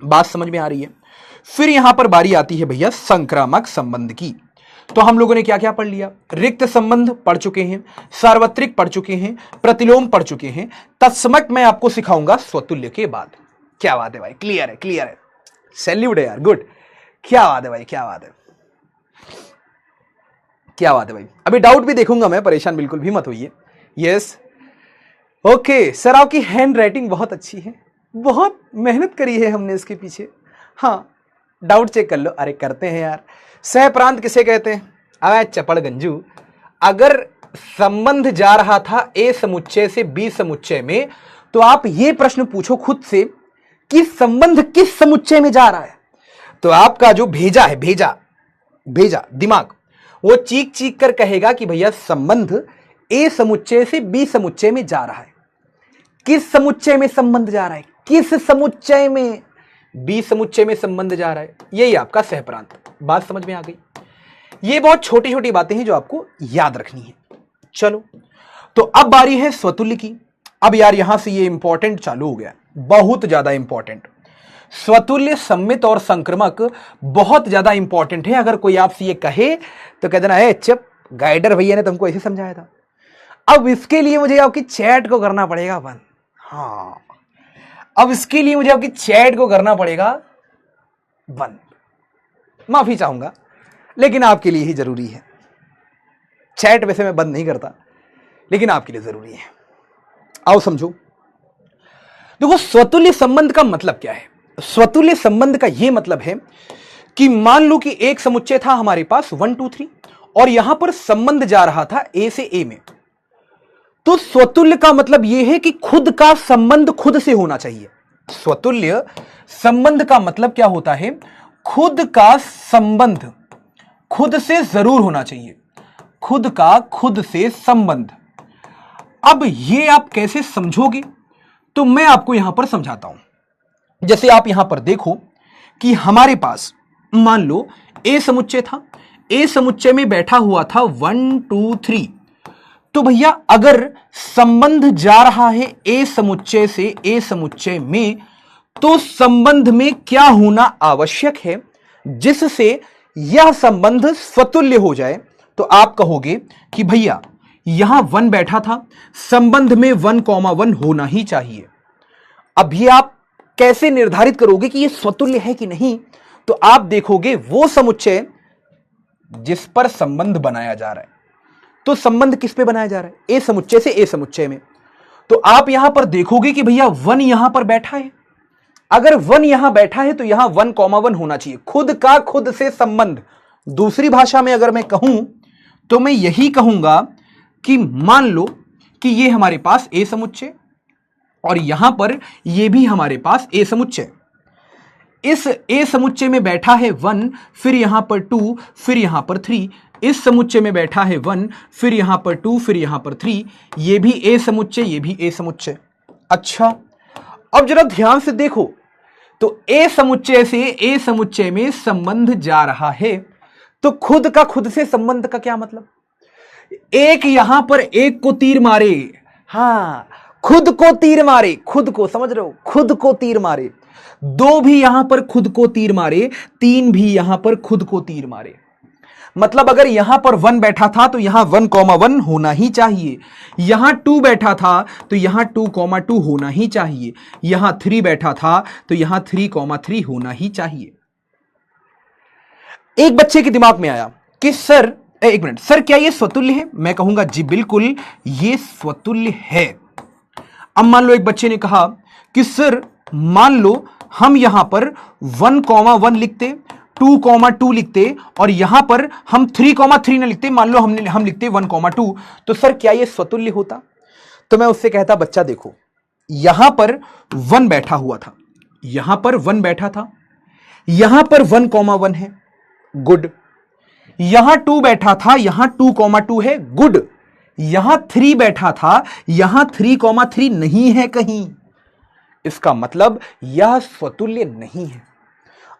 बात समझ में आ रही है? फिर यहां पर बारी आती है भैया संक्रामक संबंध की। तो हम लोगों ने क्या क्या पढ़ लिया? रिक्त संबंध पढ़ चुके हैं, सार्वत्रिक पढ़ चुके हैं, प्रतिलोम पढ़ चुके हैं, तत्समक मैं आपको सिखाऊंगा स्वतुल्य के बाद। क्या बात है भाई, क्लियर है, क्लियर है, सैल्यूट है यार, गुड। क्या बात है भाई, क्या बात है, क्या बात है भाई। अभी डाउट भी देखूंगा मैं, परेशान बिल्कुल भी मत होइए। यस ओके सर, आपकी हैंड राइटिंग बहुत अच्छी है, बहुत मेहनत करी है हमने इसके पीछे। हाँ डाउट चेक कर लो। अरे करते हैं यार। सह प्रांत किसे कहते हैं? अबे चपड़ गंजू, अगर संबंध जा रहा था ए समुच्चय से बी समुच्चय में, तो आप ये प्रश्न पूछो खुद से कि संबंध किस समुच्चय में जा रहा है, तो आपका जो भेजा है, भेजा दिमाग, वो चीख चीख कर कहेगा कि भैया संबंध ए समुच्चय से बी समुच्चय में जा रहा है। किस समुच्चय में संबंध जा रहा है, किस समुच्चय में, बी समुच्चय में संबंध जा रहा है, यही आपका सहप्रांत। बात समझ में आ गई। ये बहुत छोटी छोटी बातें हैं जो आपको याद रखनी है। चलो, तो अब बारी है स्वतुल्य की। अब यार यहां से ये इंपॉर्टेंट चालू हो गया, बहुत ज्यादा इंपॉर्टेंट। स्वतुल्य, सम्मित और संक्रमक बहुत ज्यादा इंपॉर्टेंट है। अगर कोई आपसे ये कहे तो कह देना है चुप, गाइडर भैया ने तुमको ऐसे समझाया था। अब इसके लिए मुझे आपकी चैट को करना पड़ेगा बंद। हाँ, अब इसके लिए मुझे आपकी चैट को करना पड़ेगा बंद। माफी चाहूंगा, लेकिन आपके लिए ही जरूरी है। चैट वैसे मैं बंद नहीं करता, लेकिन आपके लिए जरूरी है। आओ समझो। देखो, स्वतुल्य संबंध का मतलब क्या है। स्वतुल्य संबंध का यह मतलब है कि मान लो कि एक समुच्चय था हमारे पास 1 2 3 और यहां पर संबंध जा रहा था ए से ए में। तो स्वतुल्य का मतलब यह है कि खुद का संबंध खुद से होना चाहिए। स्वतुल्य संबंध का मतलब क्या होता है, खुद का संबंध खुद से जरूर होना चाहिए, खुद का खुद से संबंध। अब ये आप कैसे समझोगे, तो मैं आपको यहां पर समझाता हूं। जैसे आप यहां पर देखो कि हमारे पास मान लो ए समुच्चय था, ए समुच्चय में बैठा हुआ था 1 2 3। तो भैया अगर संबंध जा रहा है ए समुच्चय से ए समुच्चय में, तो संबंध में क्या होना आवश्यक है जिससे यह संबंध स्वतुल्य हो जाए। तो आप कहोगे कि भैया यहां 1 बैठा था, संबंध में 1,1 होना ही चाहिए। अब ये आप कैसे निर्धारित करोगे कि यह स्वतुल्य है कि नहीं, तो आप देखोगे वो समुच्चय जिस पर संबंध बनाया जा रहा है। तो संबंध किस पे बनाया जा रहा है, ए समुच्चय से ए समुच्चय में। तो आप यहां पर देखोगे कि भैया 1 यहां पर बैठा है। अगर 1 यहां बैठा है तो यहां 1,1 होना चाहिए, खुद का खुद से संबंध। दूसरी भाषा में अगर मैं कहूं तो मैं यही कहूंगा कि मान लो कि ये हमारे पास ए समुच्चय और यहां पर ये भी हमारे पास ए समुच्चय। इस ए समुच्चय में बैठा है 1, फिर यहां पर 2, फिर यहां पर 3। इस समुच्चय में बैठा है 1, फिर यहां पर 2, फिर यहां पर 3। ये भी ए समुच्चय, ये भी ए समुच्चय। अच्छा, अब जरा ध्यान से देखो, तो ए समुच्चय से ए समुच्चय में संबंध जा रहा है। तो खुद का खुद से संबंध का क्या मतलब, एक यहां पर एक को तीर मारे, हां खुद को तीर मारे, खुद को समझ रहे हो, खुद को तीर मारे। 2 भी यहां पर खुद को तीर मारे, 3 भी यहां पर खुद को तीर मारे। मतलब अगर यहां पर 1 बैठा था तो यहां 1,1 होना ही चाहिए। यहां 2 बैठा था तो यहां 2,2 होना ही चाहिए। यहां 3 बैठा था तो यहां 3,3 होना ही चाहिए। एक बच्चे के दिमाग में आया कि सर, एक मिनट सर, क्या यह स्वतुल्य है? मैं कहूंगा जी बिल्कुल ये स्वतुल्य है। अब मान लो एक बच्चे ने कहा कि सर मान लो हम यहां पर 1,1 लिखते, 2,2 लिखते और यहां पर हम 3,3 ना लिखते, मान लो हम लिखते 1,2, तो सर क्या यह स्वतुल्य होता? तो मैं उससे कहता बच्चा देखो, यहां पर 1 बैठा हुआ था, यहां पर 1 बैठा था, यहां पर 1,1 है, गुड। यहां 2 बैठा था, यहां 2,2 है, गुड। यहां 3 बैठा था, यहां 3,3 नहीं है कहीं। इसका मतलब यह स्वतुल्य नहीं है।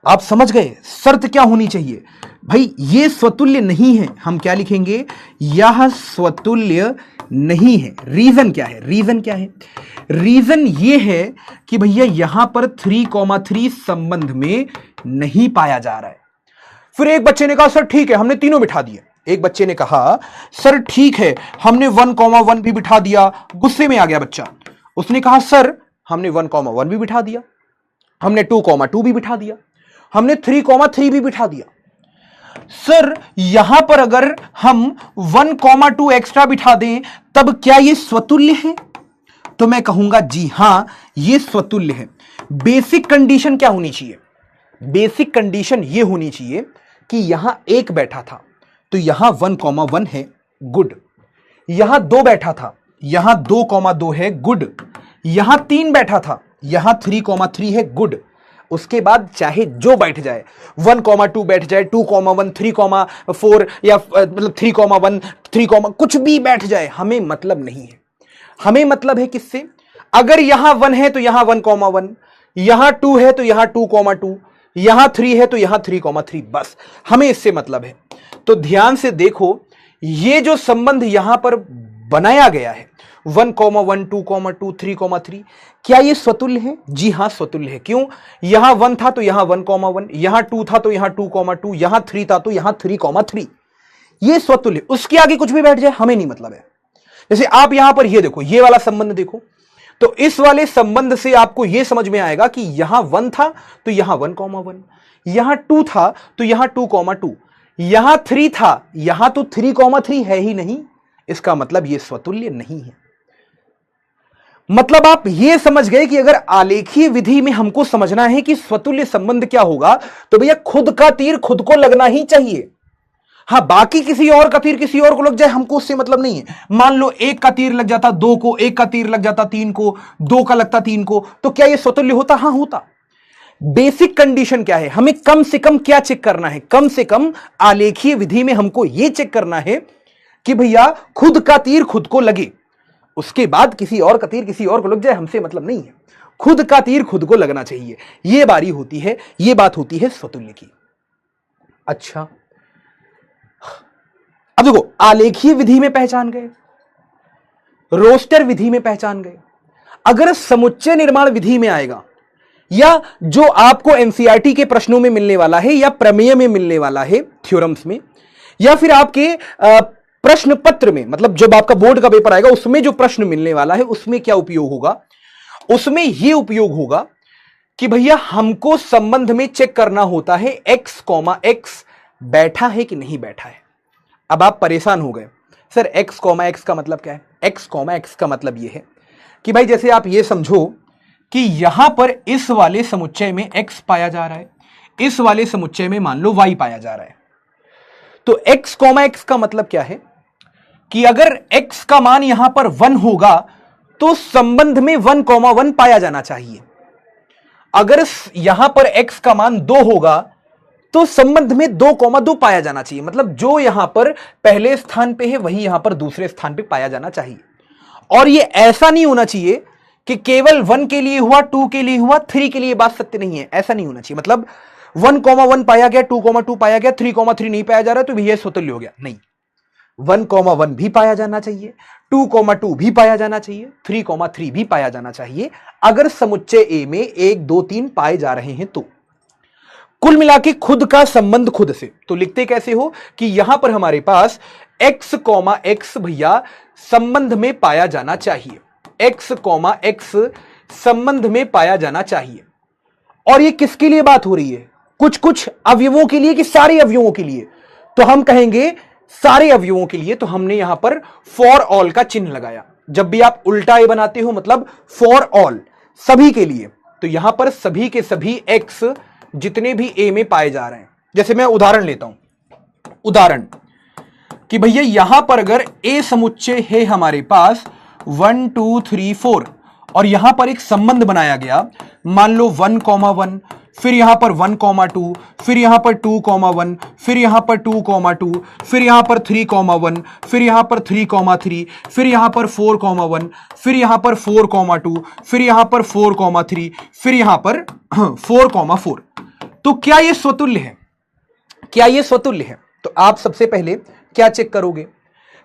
आप समझ गए शर्त क्या होनी चाहिए भाई, यह स्वतुल्य नहीं है। हम क्या लिखेंगे, यह स्वतुल्य नहीं है। रीजन क्या है, रीजन क्या है? रीजन यह है कि भैया यहां पर 3,3 संबंध में नहीं पाया जा रहा है। फिर एक बच्चे ने कहा सर ठीक है, हमने तीनों बिठा दिए। एक बच्चे ने कहा सर ठीक है, हमने 1,1 भी बिठा दिया। गुस्से में आ गया बच्चा, उसने कहा सर हमने 1,1 भी बिठा दिया, हमने 2,2 भी बिठा दिया, हमने 3,3 भी बिठा दिया। सर यहां पर अगर हम 1,2 एक्स्ट्रा बिठा दें तब क्या यह स्वतुल्य है? तो मैं कहूंगा जी हां यह स्वतुल्य है। बेसिक कंडीशन क्या होनी चाहिए? बेसिक कंडीशन यह होनी चाहिए कि यहां 1 बैठा था तो यहां 1,1 है, गुड। यहां 2 बैठा था, यहां 2,2 है, गुड। यहां 3 बैठा था, यहां 3,3 है, गुड। उसके बाद चाहे जो बैठ जाए, 1,2 बैठ जाए, 2,1, 3,4 या मतलब 3,1, 3, कुछ भी बैठ जाए, हमें मतलब नहीं है। हमें मतलब है किससे? अगर यहां 1 है तो यहां 1,1, यहां 2 है तो यहां 2,2, यहां 3 है तो यहां 3,3, बस हमें इससे मतलब है। तो ध्यान से देखो, ये जो संबंध यहां पर बनाया गया है 1,1, 2,2, 3,3, क्या ये स्वतुल्य है? जी हां, स्वतुल्य है। क्यों? यहां 1 था तो यहां 1,1, यहां 2 था तो यहां 2,2, यहां 3 था तो यहां 3,3, ये स्वतुल्य। उसके आगे कुछ भी बैठ जाए हमें नहीं मतलब है। जैसे आप यहां पर ये देखो, ये वाला संबंध देखो, तो इस वाले संबंध से आपको यह समझ में आएगा कि यहां 1 था तो यहां 1,1, यहां 2 था तो यहां 2,2, यहां 3 था, यहां तो 3,3 है ही नहीं। इसका मतलब यह स्वतुल्य नहीं है। मतलब आप यह समझ गए कि अगर आलेखीय विधि में हमको समझना है कि स्वतुल्य संबंध क्या होगा, तो भैया खुद का तीर खुद को लगना ही चाहिए। हां, बाकी किसी और का तीर किसी और को लग जाए हमको उससे मतलब नहीं है। मान लो एक का तीर लग जाता 2 को, एक का तीर लग जाता 3 को, 2 का लगता 3 को, तो क्या यह स्वतुल्य होता? हां, होता। बेसिक कंडीशन क्या है? हमें कम से कम क्या चेक करना है? कम से कम आलेखीय विधि में हमको यह चेक करना है कि भैया खुद का तीर खुद को लगे। उसके बाद किसी और का तीर किसी और को लग जाए हमसे मतलब नहीं है। खुद का तीर खुद को लगना चाहिए। यह बारी होती है, यह बात होती है स्वतुल्य की। अच्छा, अब देखो, आलेखीय विधि में पहचान गए, रोस्टर विधि में पहचान गए। अगर समुच्चय निर्माण विधि में आएगा, या जो आपको एनसीईआरटी के प्रश्नों में मिलने वाला है, या प्रमेय में मिलने वाला है, थ्योरम्स में, या फिर आपके प्रश्न पत्र में, मतलब जब आपका बोर्ड का पेपर आएगा उसमें जो प्रश्न मिलने वाला है, उसमें क्या उपयोग होगा? उसमें यह उपयोग होगा कि भैया हमको संबंध में चेक करना होता है x, x बैठा है कि नहीं बैठा है। अब आप परेशान हो गए, सर x, x का मतलब क्या है? x, x का मतलब यह है कि भाई जैसे आप ये समझो कि यहां पर इस वाले समुच्चय में x पाया जा रहा है, इस वाले समुच्चय में मान लो y पाया जा रहा है। तो x, x का मतलब क्या है कि अगर x का मान यहां पर 1 होगा तो संबंध में 1,1 पाया जाना चाहिए। अगर यहां पर x का मान 2 होगा तो संबंध में 2,2 पाया जाना चाहिए। मतलब जो यहां पर पहले स्थान पे है वही यहां पर दूसरे स्थान पे पाया जाना चाहिए। और यह ऐसा नहीं होना चाहिए कि केवल 1 के लिए हुआ, 2 के लिए हुआ, 3 के लिए बात सत्य नहीं है। ऐसा नहीं होना चाहिए। मतलब 1,1 पाया गया, 2,2 पाया गया, 3,3 नहीं पाया जा रहा तो भैया स्वतुल्य हो गया। नहीं, 1,1 भी पाया जाना चाहिए, 2,2 भी पाया जाना चाहिए, 3,3 भी पाया जाना चाहिए। अगर समुच्चय ए में 1, 2, 3 पाए जा रहे हैं तो कुल मिला के खुद का संबंध खुद से। तो लिखते कैसे हो कि यहां पर हमारे पास x, x भैया संबंध में पाया जाना चाहिए, x, x संबंध में पाया जाना चाहिए। और ये किसके लिए बात हो रही है? कुछ कुछ अवयवों के लिए कि सारे अवयवों के लिए? तो हम कहेंगे सारे अवयवों के लिए। तो हमने यहां पर फॉर ऑल का चिन्ह लगाया। जब भी आप उल्टा ए बनाते हो मतलब फॉर ऑल, सभी के लिए, तो यहां पर सभी के सभी x जितने भी ए में पाए जा रहे हैं। जैसे मैं उदाहरण लेता हूं, उदाहरण कि भैया यहां पर अगर ए समुच्चय है हमारे पास 1, 2, 3, 4 और यहां पर एक संबंध बनाया गया, मान लो 1,1, फिर यहां पर 1,2, फिर यहां पर 2,1, फिर यहां पर 2,2, फिर यहां पर 3,1, फिर यहां पर 3,3, फिर यहां पर 4,1, फिर यहां पर 4,2, फिर यहां पर 4,3, फिर यहां पर 4,4। तो क्या यह स्वतुल्य है? क्या यह स्वतुल्य है? तो आप सबसे पहले क्या चेक करोगे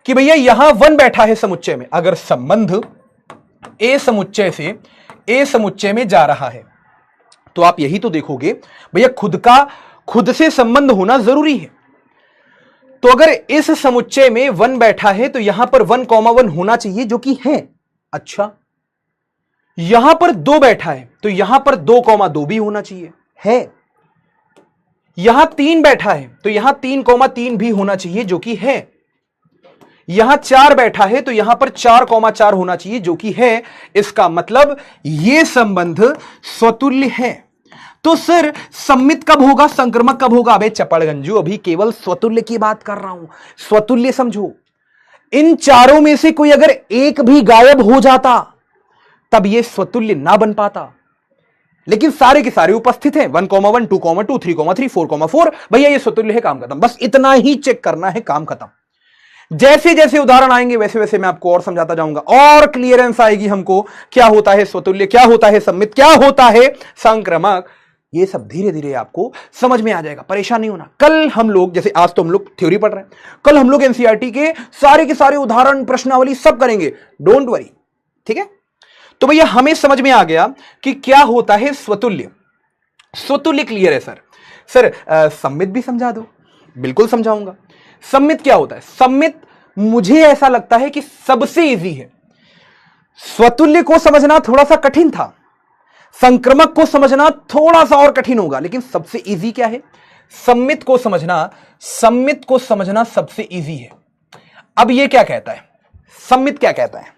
कि भैया यहां 1 बैठा है समुच्चय में। अगर संबंध ए समुच्चय से ए समुच्चय में जा रहा है तो आप यही तो देखोगे भैया खुद से संबंध होना जरूरी है। तो अगर इस समुच्चय में 1 बैठा है तो यहां पर 1,1 होना चाहिए, जो कि है। अच्छा, यहां पर 2 बैठा है तो यहां पर 2,2 भी होना चाहिए, है। यहां 3 बैठा है तो यहां 3,3 भी होना चाहिए, जो कि है। यहां 4 बैठा है तो यहां पर 4,4 होना चाहिए, जो कि है। इसका मतलब यह संबंध स्वतुल्य है। तो सर सम्मित कब होगा, संक्रमक कब होगा? अबे चपड़गंजू, अभी केवल स्वतुल्य की बात कर रहा हूं। स्वतुल्य समझो, इन चारों में से कोई अगर एक भी गायब हो जाता तब यह स्वतुल्य ना बन पाता। लेकिन सारे के सारे उपस्थित हैं, 1,1, 2,2, 3,3, 4,4, भैया ये स्वतुल्य है, काम खत्म। बस इतना ही चेक करना है, काम खत्म। जैसे जैसे उदाहरण आएंगे वैसे वैसे मैं आपको और समझाता जाऊंगा और क्लियरेंस आएगी हमको, क्या होता है स्वतुल्य, क्या होता है सममित, क्या होता है संक्रामक, ये सब धीरे धीरे आपको समझ में आ जाएगा। परेशान नहीं होना। कल हम लोग, जैसे आज तो हम लोग थ्योरी पढ़ रहे हैं, कल हम लोग एनसीईआरटी के सारे उदाहरण, प्रश्नावली सब करेंगे, डोंट वरी, ठीक है। तो भैया हमें समझ में आ गया कि क्या होता है स्वतुल्य। स्वतुल्य क्लियर है सर सम्मित भी समझा दो। बिल्कुल समझाऊंगा। सम्मित क्या होता है? सम्मित मुझे ऐसा लगता है कि सबसे इजी है। स्वतुल्य को समझना थोड़ा सा कठिन था, संक्रमक को समझना थोड़ा सा और कठिन होगा, लेकिन सबसे इजी क्या है? सम्मित को समझना। सम्मित को समझना सबसे इजी है। अब ये क्या कहता है? सम्मित क्या कहता है?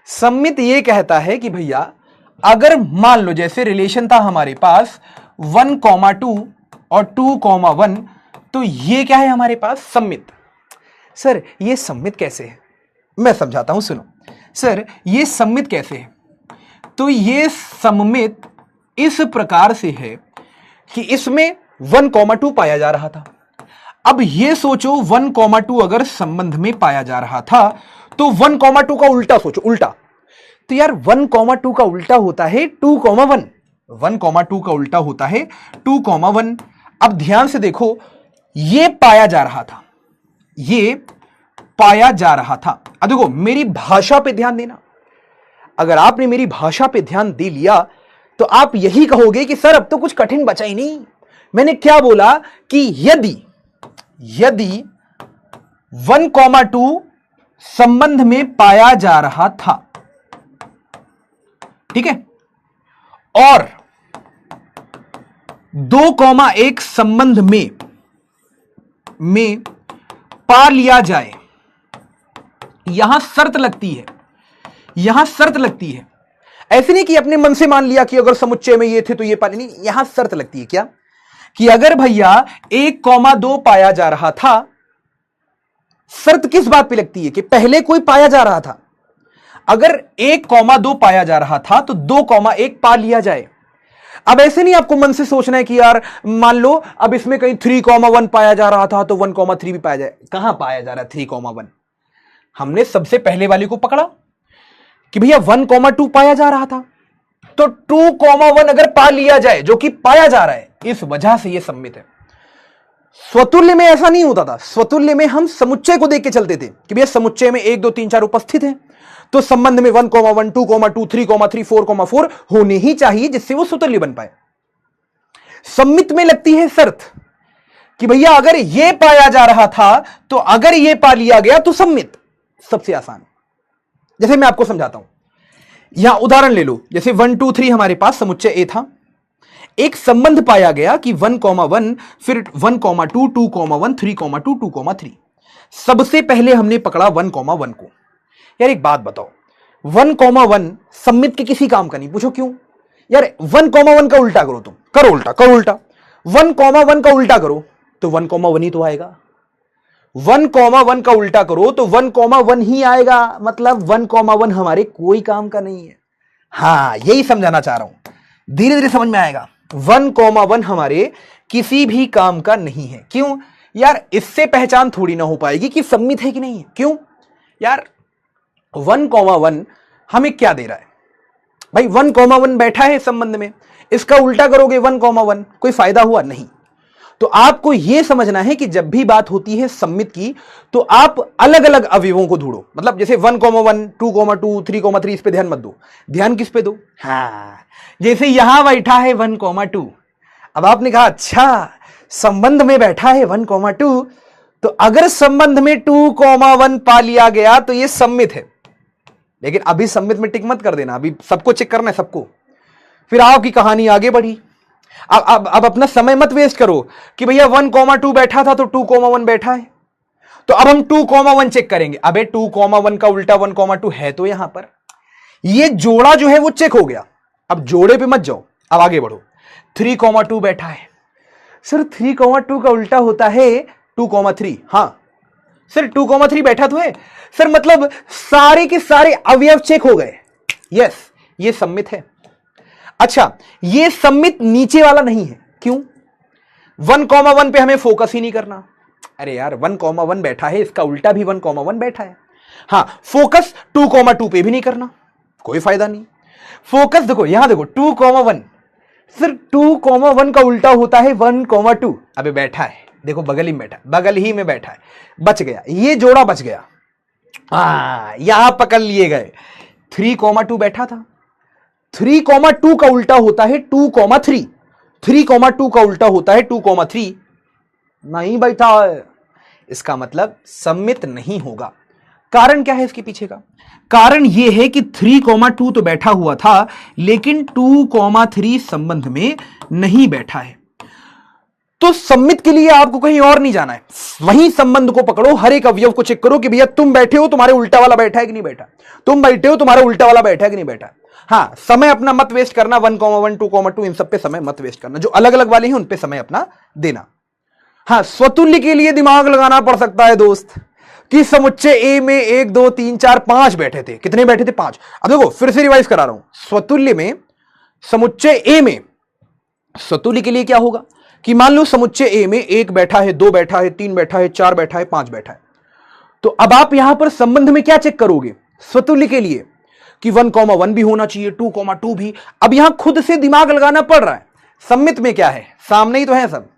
सम्मित ये कहता है कि भैया अगर मान लो जैसे रिलेशन था हमारे पास 1,2 और 2,1, तो ये क्या है हमारे पास? सम्मित। सर ये सम्मित कैसे है? मैं समझाता हूं, सुनो। सर ये सम्मित कैसे है? तो ये सम्मित इस प्रकार से है कि इसमें 1,2 पाया जा रहा था। अब ये सोचो 1,2 अगर संबंध में पाया जा रहा था तो 1,2 का उल्टा सोचो, उल्टा। तो यार 1,2 का उल्टा होता है 2,1। 1,2 का उल्टा होता है 2,1। अब ध्यान से देखो, ये पाया जा रहा था, ये पाया जा रहा था। अब देखो मेरी भाषा पे ध्यान देना। अगर आपने मेरी भाषा पे ध्यान दे लिया तो आप यही कहोगे कि सर अब तो कुछ कठिन बचा ही नहीं। मैंने क्या बोला कि यदि 1,2 संबंध में पाया जा रहा था, ठीक है, और 2,1 संबंध में पा लिया जाए, यहां शर्त लगती है, यहां शर्त लगती है। ऐसे नहीं कि अपने मन से मान लिया कि अगर समुच्चय में ये थे तो ये पा, नहीं, यहां शर्त लगती है क्या कि अगर भैया 1,2 पाया जा रहा था, शर्त किस बात पे लगती है कि पहले कोई पाया जा रहा था। अगर 1,2 पाया जा रहा था तो 2,1 पा लिया जाए। अब ऐसे नहीं आपको मन से सोचना है कि यार मान लो अब इसमें कहीं 3,1 पाया जा रहा था तो 1,3 भी पाया जाए। कहां पाया जा रहा है 3,1? हमने सबसे पहले वाले को पकड़ा कि भैया 1,2 पाया जा रहा था, तो 2,1 अगर पा लिया जाए जो कि पाया जा रहा है, इस वजह से यह सम्मित है। स्वतुल्य में ऐसा नहीं होता था। स्वतुल्य में हम समुच्चय को देख के चलते थे कि भैया समुच्चय में 1, 2, 3, 4 उपस्थित हैं, तो संबंध में 1,1, 2,2, 3,3, 4,4 होने ही चाहिए जिससे वो स्वतुल्य बन पाए। सम्मित में लगती है शर्त कि भैया अगर ये पाया जा रहा था तो अगर ये पा लिया गया तो सम्मित। सबसे आसान, जैसे मैं आपको समझाता हूं, यहां उदाहरण ले लो। जैसे 1, 2, 3 हमारे पास समुच्चय ए था, एक संबंध पाया गया कि 1,1, फिर 1,2, 2,1, 3,2, 2,3। सबसे पहले हमने पकड़ा 1,1 को। यार एक बात बताओ, 1,1 सम्मित के किसी काम का नहीं। पूछो क्यों? यार 1,1 का उल्टा करो, तुम करो उल्टा, करो उल्टा। 1,1 का उल्टा करो तो 1,1 ही तो आएगा। 1,1 का उल्टा करो तो 1,1 ही आएगा, मतलब 1,1 हमारे कोई काम का नहीं है। हां यही समझाना चाह रहा हूं, धीरे धीरे समझ में आएगा। 1,1 हमारे किसी भी काम का नहीं है। क्यों? यार इससे पहचान थोड़ी ना हो पाएगी कि सम्मित है कि नहीं है। क्यों? यार 1,1 हमें क्या दे रहा है भाई? 1,1 बैठा है संबंध में, इसका उल्टा करोगे 1,1, कोई फायदा हुआ नहीं। तो आपको यह समझना है कि जब भी बात होती है सम्मित की तो आप अलग अलग अवयवों को ढूंढो। मतलब जैसे 1,1, 2,2, 3,3 इस पे ध्यान मत दो। ध्यान किस पे दो? हाँ, जैसे यहां बैठा है 1,2। अब आपने कहा अच्छा संबंध में बैठा है 1,2, तो अगर संबंध में 2,1 पा लिया गया तो यह सम्मित है। लेकिन अभी सम्मित में टिक मत कर देना, अभी सबको चेक करना है, सबको। फिर आपकी कहानी आगे बढ़ी। अब अपना समय मत वेस्ट करो कि भैया 1,2 बैठा था तो 2,1 बैठा है, तो अब हम 2,1 चेक करेंगे। अबे 2,1 का उल्टा 1,2 है तो यहां पर ये जोड़ा जो है वो चेक हो गया। अब जोड़े पे मत जाओ, अब आगे बढ़ो। 3,2 बैठा है, सर 3,2 का उल्टा होता है 2,3। हां सर 2,3 बैठा तो है सर, मतलब सारे के सारे अवयव चेक हो गए। यस, ये सम्मित है। अच्छा, ये सम्मित नीचे वाला नहीं है। क्यों? 1,1 पे हमें फोकस ही नहीं करना। अरे यार 1,1 बैठा है, इसका उल्टा भी 1,1 बैठा है। हाँ, फोकस 2,2 पे भी नहीं करना, कोई फायदा नहीं। फोकस देखो यहां देखो 2,1, सिर्फ 2,1 का उल्टा होता है 1,2। अबे बैठा है, देखो बगल ही में बैठा, बगल ही में बैठा है, बच गया, ये जोड़ा बच गया। यहां पकड़ लिए गए। 3,2 बैठा था, 3,2 का उल्टा होता है 2,3, 3,2 का उल्टा होता है 2,3, नहीं बैठा है, इसका मतलब सम्मित नहीं होगा। कारण क्या है इसके पीछे का? कारण यह है कि 3,2 तो बैठा हुआ था, लेकिन 2,3 संबंध में नहीं बैठा है। तो सम्मित के लिए आपको कहीं और नहीं जाना है, वहीं संबंध को पकड़ो, हर एक अवयव को चेक करो कि भैया तुम बैठे हो, तुम्हारे उल्टा वाला बैठा है कि नहीं बैठा, तुम बैठे हो, तुम्हारा उल्टा वाला बैठा है कि नहीं बैठा। हाँ, समय अपना मत वेस्ट करना, 1,1 2,2 इन सब पे समय मत वेस्ट करना, जो अलग अलग वाले हैं उन पे समय अपना देना। हाँ, स्वतुल्य के लिए दिमाग लगाना पड़ सकता है दोस्त, कि समुच्चय ए में 1 2 3 4 5 बैठे थे, कितने बैठे थे? 5। अब देखो फिर से रिवाइज करा रहा हूं, स्वतुल्य में समुच्चय ए में स्वतुल्य के लिए क्या होगा कि मान लो समुच्चय ए में 1 बैठा है, 2 बैठा है, 3 बैठा है, 4 बैठा है, 5 बैठा है। तो अब आप यहां पर संबंध में क्या चेक करोगे स्वतुल्य के लिए कि 1,1 भी होना चाहिए, 2,2 भी। अब यहां खुद से दिमाग लगाना पड़ रहा है। सम्मित में क्या है, सामने ही तो है सब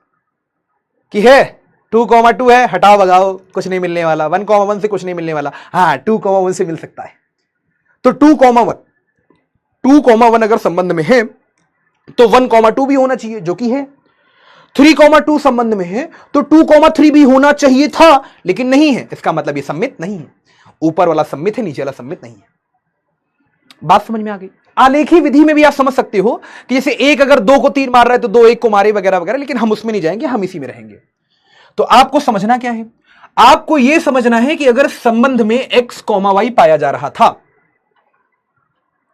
कि है 2,2 है, हटाओ भगाओ, कुछ नहीं मिलने वाला, 1,1 से कुछ नहीं मिलने वाला। हाँ, 2,1 से मिल सकता है। तो 2,1 अगर संबंध में है तो 1,2 भी होना चाहिए, जो कि है। 3,2 संबंध में है तो 2,3 भी होना चाहिए था, लेकिन नहीं है, इसका मतलब ये सम्मित नहीं है। ऊपर वाला सम्मित है, नीचे वाला सम्मित नहीं है। बात समझ में आ गई? आलेखी विधि में भी आप समझ सकते हो कि जैसे 1 अगर 2 को 3 मार रहा है तो 2 1 को मारे वगैरह वगैरह, लेकिन हम उसमें नहीं जाएंगे, हम इसी में रहेंगे। तो आपको समझना क्या है? आपको यह समझना है कि अगर संबंध में x, y पाया जा रहा था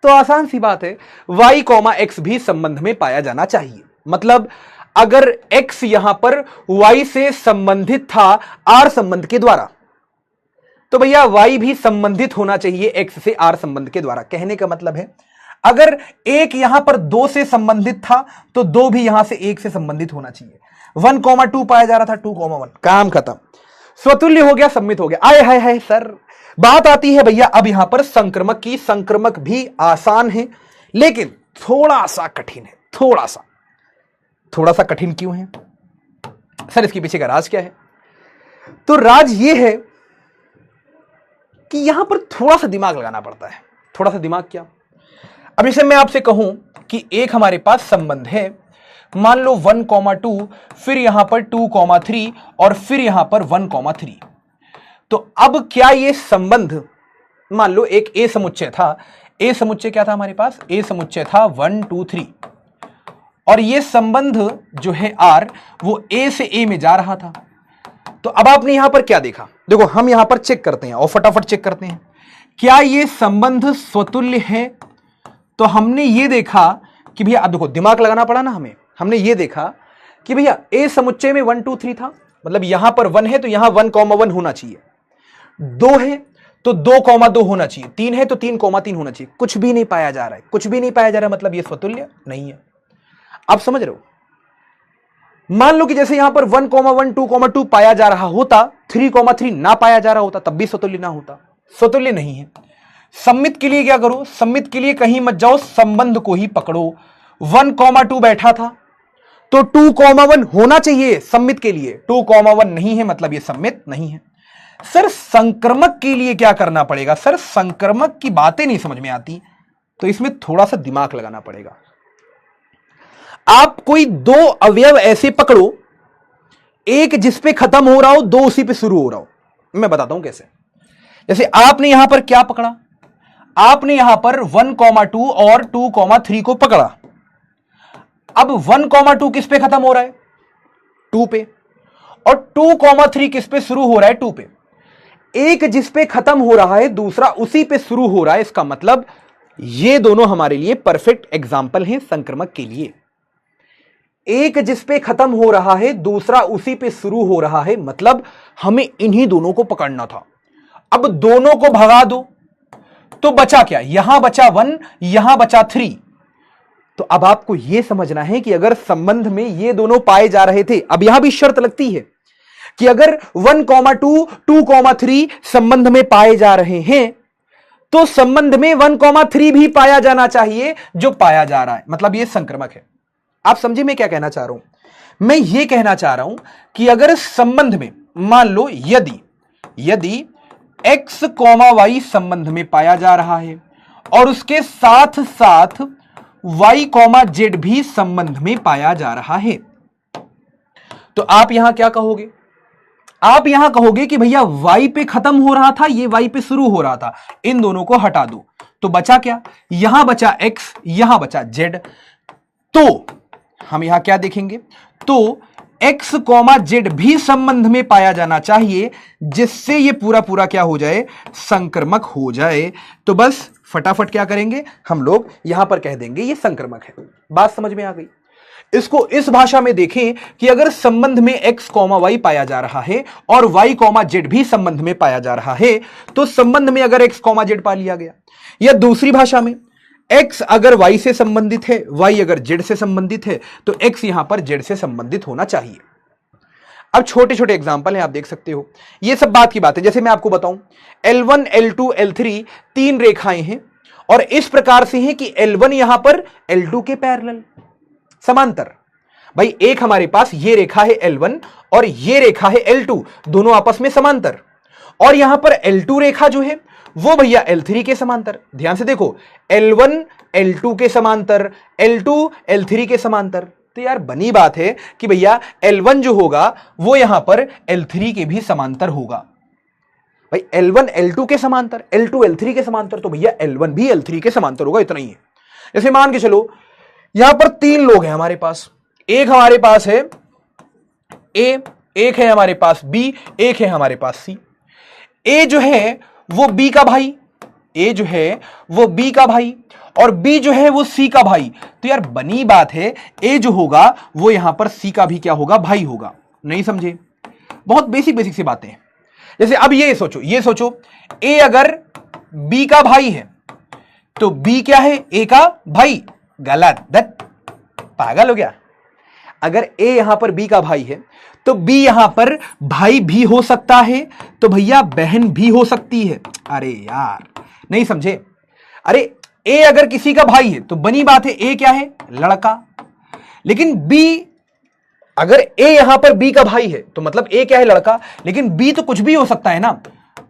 तो आसान सी बात है y, x भी संबंध में पाया जाना चाहिए। मतलब अगर x यहां पर y से संबंधित था r संबंध के द्वारा, तो भैया y भी संबंधित होना चाहिए x से r संबंध के द्वारा। कहने का मतलब है अगर 1 यहां पर 2 से संबंधित था तो 2 भी यहां से 1 से संबंधित होना चाहिए। 1,2 पाया जा रहा था, 2,1, काम खत्म, स्वतुल्य हो गया, सम्मित हो गया। आए हाय हाय सर, बात आती है भैया अब यहां पर संक्रमक की। संक्रमक भी आसान है लेकिन थोड़ा सा कठिन है। थोड़ा सा कठिन क्यों है सर? इसके पीछे का राज क्या है? तो राज यह है कि यहां पर थोड़ा सा दिमाग लगाना पड़ता है। थोड़ा सा दिमाग क्या? अब जैसे मैं आपसे कहूं कि एक हमारे पास संबंध है, मान लो 1,2, फिर यहां पर 2,3 और फिर यहां पर 1,3। तो अब क्या ये संबंध, मान लो एक ए समुच्चय था, ए समुच्चय क्या था हमारे पास? ए समुच्चय था 1 2 3, और ये संबंध जो है आर वो ए से ए में जा रहा था। तो अब आपने यहां पर क्या देखा? देखो हम यहां पर चेक करते हैं और फटाफट चेक करते हैं, क्या ये संबंध स्वतुल्य है? तो हमने ये देखा कि भैया, अब देखो दिमाग लगाना पड़ा ना हमें। हमने ये देखा कि भैया ए समुच्चय में 1 2 3 था, मतलब यहां पर 1 है तो यहां 1,1 होना चाहिए, 2 है तो 2,2 होना चाहिए, 3 है तो 3,3 होना चाहिए। कुछ भी नहीं पाया जा रहा है, कुछ भी नहीं पाया जा रहा है, मतलब ये स्वतुल्य नहीं है। आप समझ रहे हो? मान लो कि जैसे यहां पर 1,1 2,2 पाया जा रहा होता, 3,3 ना पाया जा रहा होता, तब भी स्वतुल्य ना होता। स्वतुल्य नहीं है। सम्मित के लिए क्या करो? सम्मित के लिए कहीं मत जाओ, संबंध को ही पकड़ो। 1,2 बैठा था तो 2,1 होना चाहिए सम्मित के लिए, 2,1 नहीं है, मतलब ये सम्मित नहीं है। सर संक्रमक के लिए क्या करना पड़ेगा? सर संक्रमक की बातें नहीं समझ में आती, तो इसमें थोड़ा सा दिमाग लगाना पड़ेगा। आप कोई 2 अवयव ऐसे पकड़ो, एक जिस पे खत्म हो रहा हो, 2 उसी पे शुरू हो रहा हो। मैं बताता हूं कैसे। जैसे आपने यहां पर क्या पकड़ा? आपने यहां पर 1,2 और 2,3 को पकड़ा। अब 1,2 किस पे खत्म हो रहा है? 2 पे। और 2,3 किस पे शुरू हो रहा है? 2 पे। एक जिस पे खत्म हो रहा है, दूसरा उसी पे शुरू हो रहा है। इसका मतलब ये दोनों हमारे लिए परफेक्ट एग्जाम्पल हैं संक्रमक के लिए। एक जिस पे खत्म हो रहा है, दूसरा उसी पे शुरू हो रहा है, मतलब हमें इन्हीं दोनों को पकड़ना था। अब दोनों को भगा दो तो बचा क्या? यहां बचा 1, यहां बचा 3। तो अब आपको यह समझना है कि अगर संबंध में ये दोनों पाए जा रहे थे, अब यहां भी शर्त लगती है कि अगर 1,2 2,3 संबंध में पाए जा रहे हैं तो संबंध में 1,3 भी पाया जाना चाहिए जो पाया जा रहा है, मतलब यह संक्रमक है। आप समझे मैं क्या कहना चाह रहा हूं? मैं यह कहना चाह रहा हूं कि अगर संबंध में मान लो यदि x, y संबंध में पाया जा रहा है और उसके साथ साथ y, z भी संबंध में पाया जा रहा है, तो आप यहां क्या कहोगे? आप यहां कहोगे कि भैया y पे खत्म हो रहा था, ये y पे शुरू हो रहा था, इन दोनों को हटा दो, तो बचा क्या? यहां बचा x, यहां बचा z। तो हम यहां क्या देखेंगे? तो x, z भी संबंध में पाया जाना चाहिए जिससे ये पूरा पूरा क्या हो जाए? संक्रमक हो जाए। तो बस फटाफट क्या करेंगे हम लोग? यहां पर कह देंगे ये संक्रमक है। बात समझ में आ गई? इसको इस भाषा में देखें कि अगर संबंध में x, y पाया जा रहा है और y, z भी संबंध में पाया जा रहा है, तो संबंध में अगर x, z पा लिया गया, या दूसरी भाषा में x अगर y से संबंधित है, y अगर z से संबंधित है, तो x यहां पर z से संबंधित होना चाहिए। अब छोटे छोटे एग्जांपल हैं, आप देख सकते हो, ये सब बात की बात है। जैसे मैं आपको बताऊं, L1, L2, L3 तीन रेखाएं हैं और इस प्रकार से है कि L1 यहां पर L2 के पैरेलल समांतर। भाई एक हमारे पास ये रेखा है L1 और ये रेखा है L2, दोनों आपस में समांतर, और यहां पर L2 रेखा जो है वो भैया L3 के समांतर। ध्यान से देखो, L1 L2 के समांतर, L2 L3 के समांतर। तो यार बनी बात है कि भैया L1 जो होगा वो यहां पर L3 के भी समांतर होगा। भाई L1 L2 के समांतर, L2 L3 के समांतर, तो भैया L1 भी L3 के समांतर होगा। इतना ही है। जैसे मान के चलो यहां पर तीन लोग हैं हमारे पास, एक हमारे पास है A, एक है हमारे पास B, एक है हमारे पास C। A जो है वो B का भाई, A जो है वो B का भाई, और B जो है वो C का भाई। तो यार बनी बात है A जो होगा वो यहां पर C का भी क्या होगा? भाई होगा। नहीं समझे? बहुत बेसिक सी बातें हैं। जैसे अब ये सोचो A अगर B का भाई है तो B क्या है? A का भाई। गलत, पागल हो गया। अगर A यहां पर B का भाई है तो B यहां पर भाई भी हो सकता है, तो भैया बहन भी हो सकती है। अरे यार नहीं समझे? अरे A अगर किसी का भाई है तो बनी बात है A क्या है? लड़का। लेकिन B अगर A यहां पर B का भाई है तो मतलब A क्या है? लड़का। लेकिन B तो कुछ भी हो सकता है ना।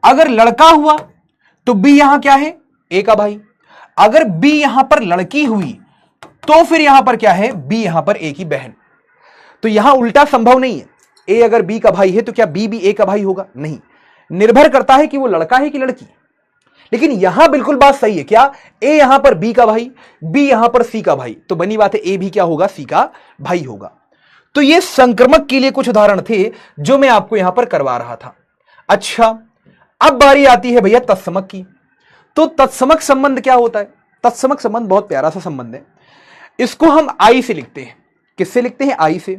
अगर लड़का हुआ तो B यहां क्या है? A का भाई। अगर B यहां पर लड़की हुई तो फिर यहां पर क्या है? B यहां पर A की बहन। तो यहां उल्टा संभव नहीं है। A अगर B का भाई है तो क्या B भी A का भाई होगा? नहीं, निर्भर करता है कि वो लड़का है कि लड़की। लेकिन यहां बिल्कुल बात सही है। क्या? A यहां पर B का भाई, B यहां पर C का भाई, तो बनी बात है A भी क्या होगा? C का भाई होगा। तो ये संक्रमक के लिए कुछ उदाहरण थे जो मैं आपको यहां पर करवा रहा था। अच्छा, अब बारी आती है भैया तत्समक की। तो तत्समक संबंध क्या होता है? तत्समक संबंध बहुत प्यारा सा संबंध है। इसको हम I से लिखते हैं। किससे लिखते हैं? I से।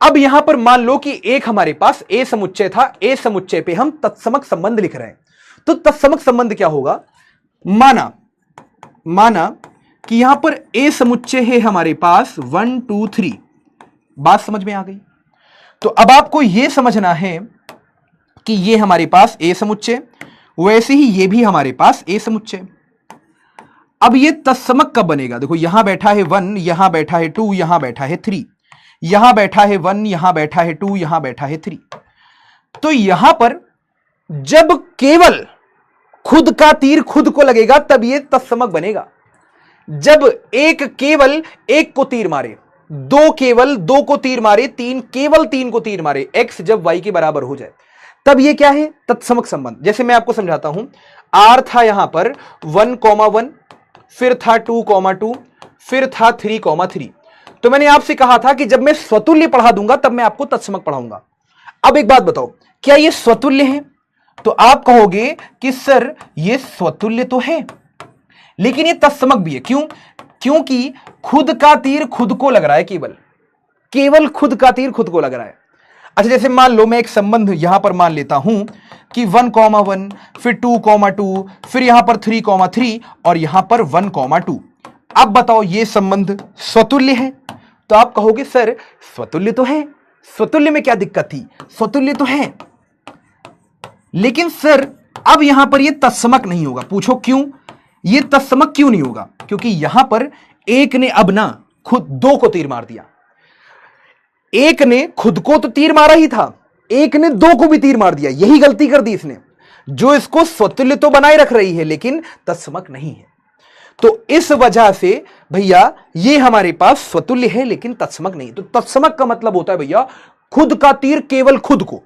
अब यहां पर मान लो कि एक हमारे पास A समुच्चय था, A समुच्चय पे हम तत्समक संबंध लिख रहे हैं। तो तत्समक संबंध क्या होगा? माना कि यहां पर A समुच्चय है हमारे पास 1 2 3। बात समझ में आ गई? तो अब आपको यह समझना है कि ये हमारे पास A समुच्चय, वैसे ही ये भी हमारे पास A समुच्चय। अब ये तत्समक कब बनेगा? देखो यहां बैठा है 1, यहां बैठा है 2, यहां बैठा है 3, यहां बैठा है 1, यहां बैठा है 2, यहां बैठा है 3। तो यहां पर जब केवल खुद का तीर खुद को लगेगा तब ये तत्समक बनेगा। जब एक केवल एक को तीर मारे, दो केवल दो को तीर मारे, तीन केवल तीन को तीर मारे, x जब y के बराबर हो जाए, तब ये क्या है? तत्समक संबंध। जैसे मैं आपको समझाता हूं, r था यहां पर 1,1, फिर था 2,2, फिर था 3,3। तो मैंने आपसे कहा था कि जब मैं स्वतुल्य पढ़ा दूंगा तब मैं आपको तत्समक पढ़ाऊंगा। अब एक बात बताओ, क्या ये स्वतुल्य है? तो आप कहोगे कि सर ये स्वतुल्य तो है लेकिन ये तत्समक भी है। क्यों? क्योंकि खुद का तीर खुद को लग रहा है, केवल खुद का तीर खुद को लग रहा है। अच्छा, जैसे मान लो मैं एक संबंध यहां पर मान लेता हूं कि 1,1, फिर 2,2, फिर यहां पर 3,3 और यहां पर 1,2। अब बताओ ये संबंध स्वतुल्य है? तो आप कहोगे सर स्वतुल्य तो है, स्वतुल्य में क्या दिक्कत थी? स्वतुल्य तो है, लेकिन सर अब यहां पर यह तत्समक नहीं होगा। पूछो क्यों? यह तत्समक क्यों नहीं होगा? क्योंकि यहां पर एक ने अब ना खुद दो को तीर मार दिया। एक ने खुद को तो तीर मारा ही था, एक ने दो को भी तीर मार दिया। यही गलती कर दी इसने, जो इसको स्वतुल्य तो बनाए रख रही है लेकिन तत्समक नहीं है। तो इस वजह से भैया ये हमारे पास स्वतुल्य है लेकिन तत्समक नहीं। तो तत्समक का मतलब होता है भैया खुद का तीर केवल खुद को।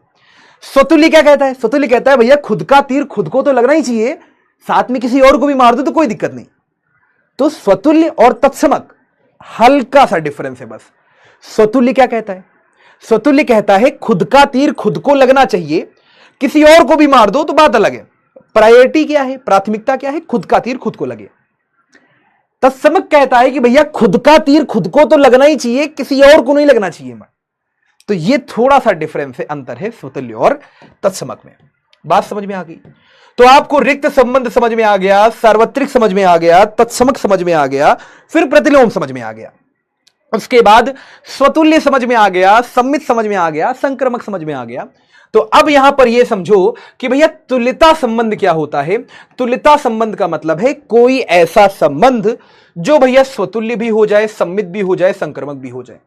स्वतुल्य क्या कहता है? स्वतुल्य कहता है भैया खुद का तीर खुद को तो लगना ही चाहिए, साथ में किसी और को भी मार दो तो कोई दिक्कत नहीं। तो स्वतुल्य और तत्समक हल्का सा डिफरेंस है बस। स्वतुल्य क्या कहता है? स्वतुल्य कहता है खुद का तीर खुद को लगना चाहिए, किसी और को भी मार दो तो बात अलग है। प्रायोरिटी क्या है, प्राथमिकता क्या है? खुद का तीर खुद को लगे। तत्समक कहता है कि भैया खुद का तीर खुद को तो लगना ही चाहिए, किसी और को नहीं लगना चाहिए। तो ये थोड़ा सा डिफरेंस है, अंतर है स्वतुल्य और तत्समक में। बात समझ में आ गई? तो आपको रिक्त संबंध समझ में आ गया, सार्वत्रिक समझ में आ गया, तत्समक समझ में आ गया, फिर प्रतिलोम समझ में आ गया, उसके बाद स्वतुल्य समझ में आ गया, सम्मित समझ में आ गया, संक्रमक समझ में आ गया। तो अब यहां पर यह समझो कि भैया तुल्यता संबंध क्या होता है। तुल्यता संबंध का मतलब है कोई ऐसा संबंध जो भैया स्वतुल्य भी हो जाए, सम्मित भी हो जाए, संक्रमक भी हो जाए।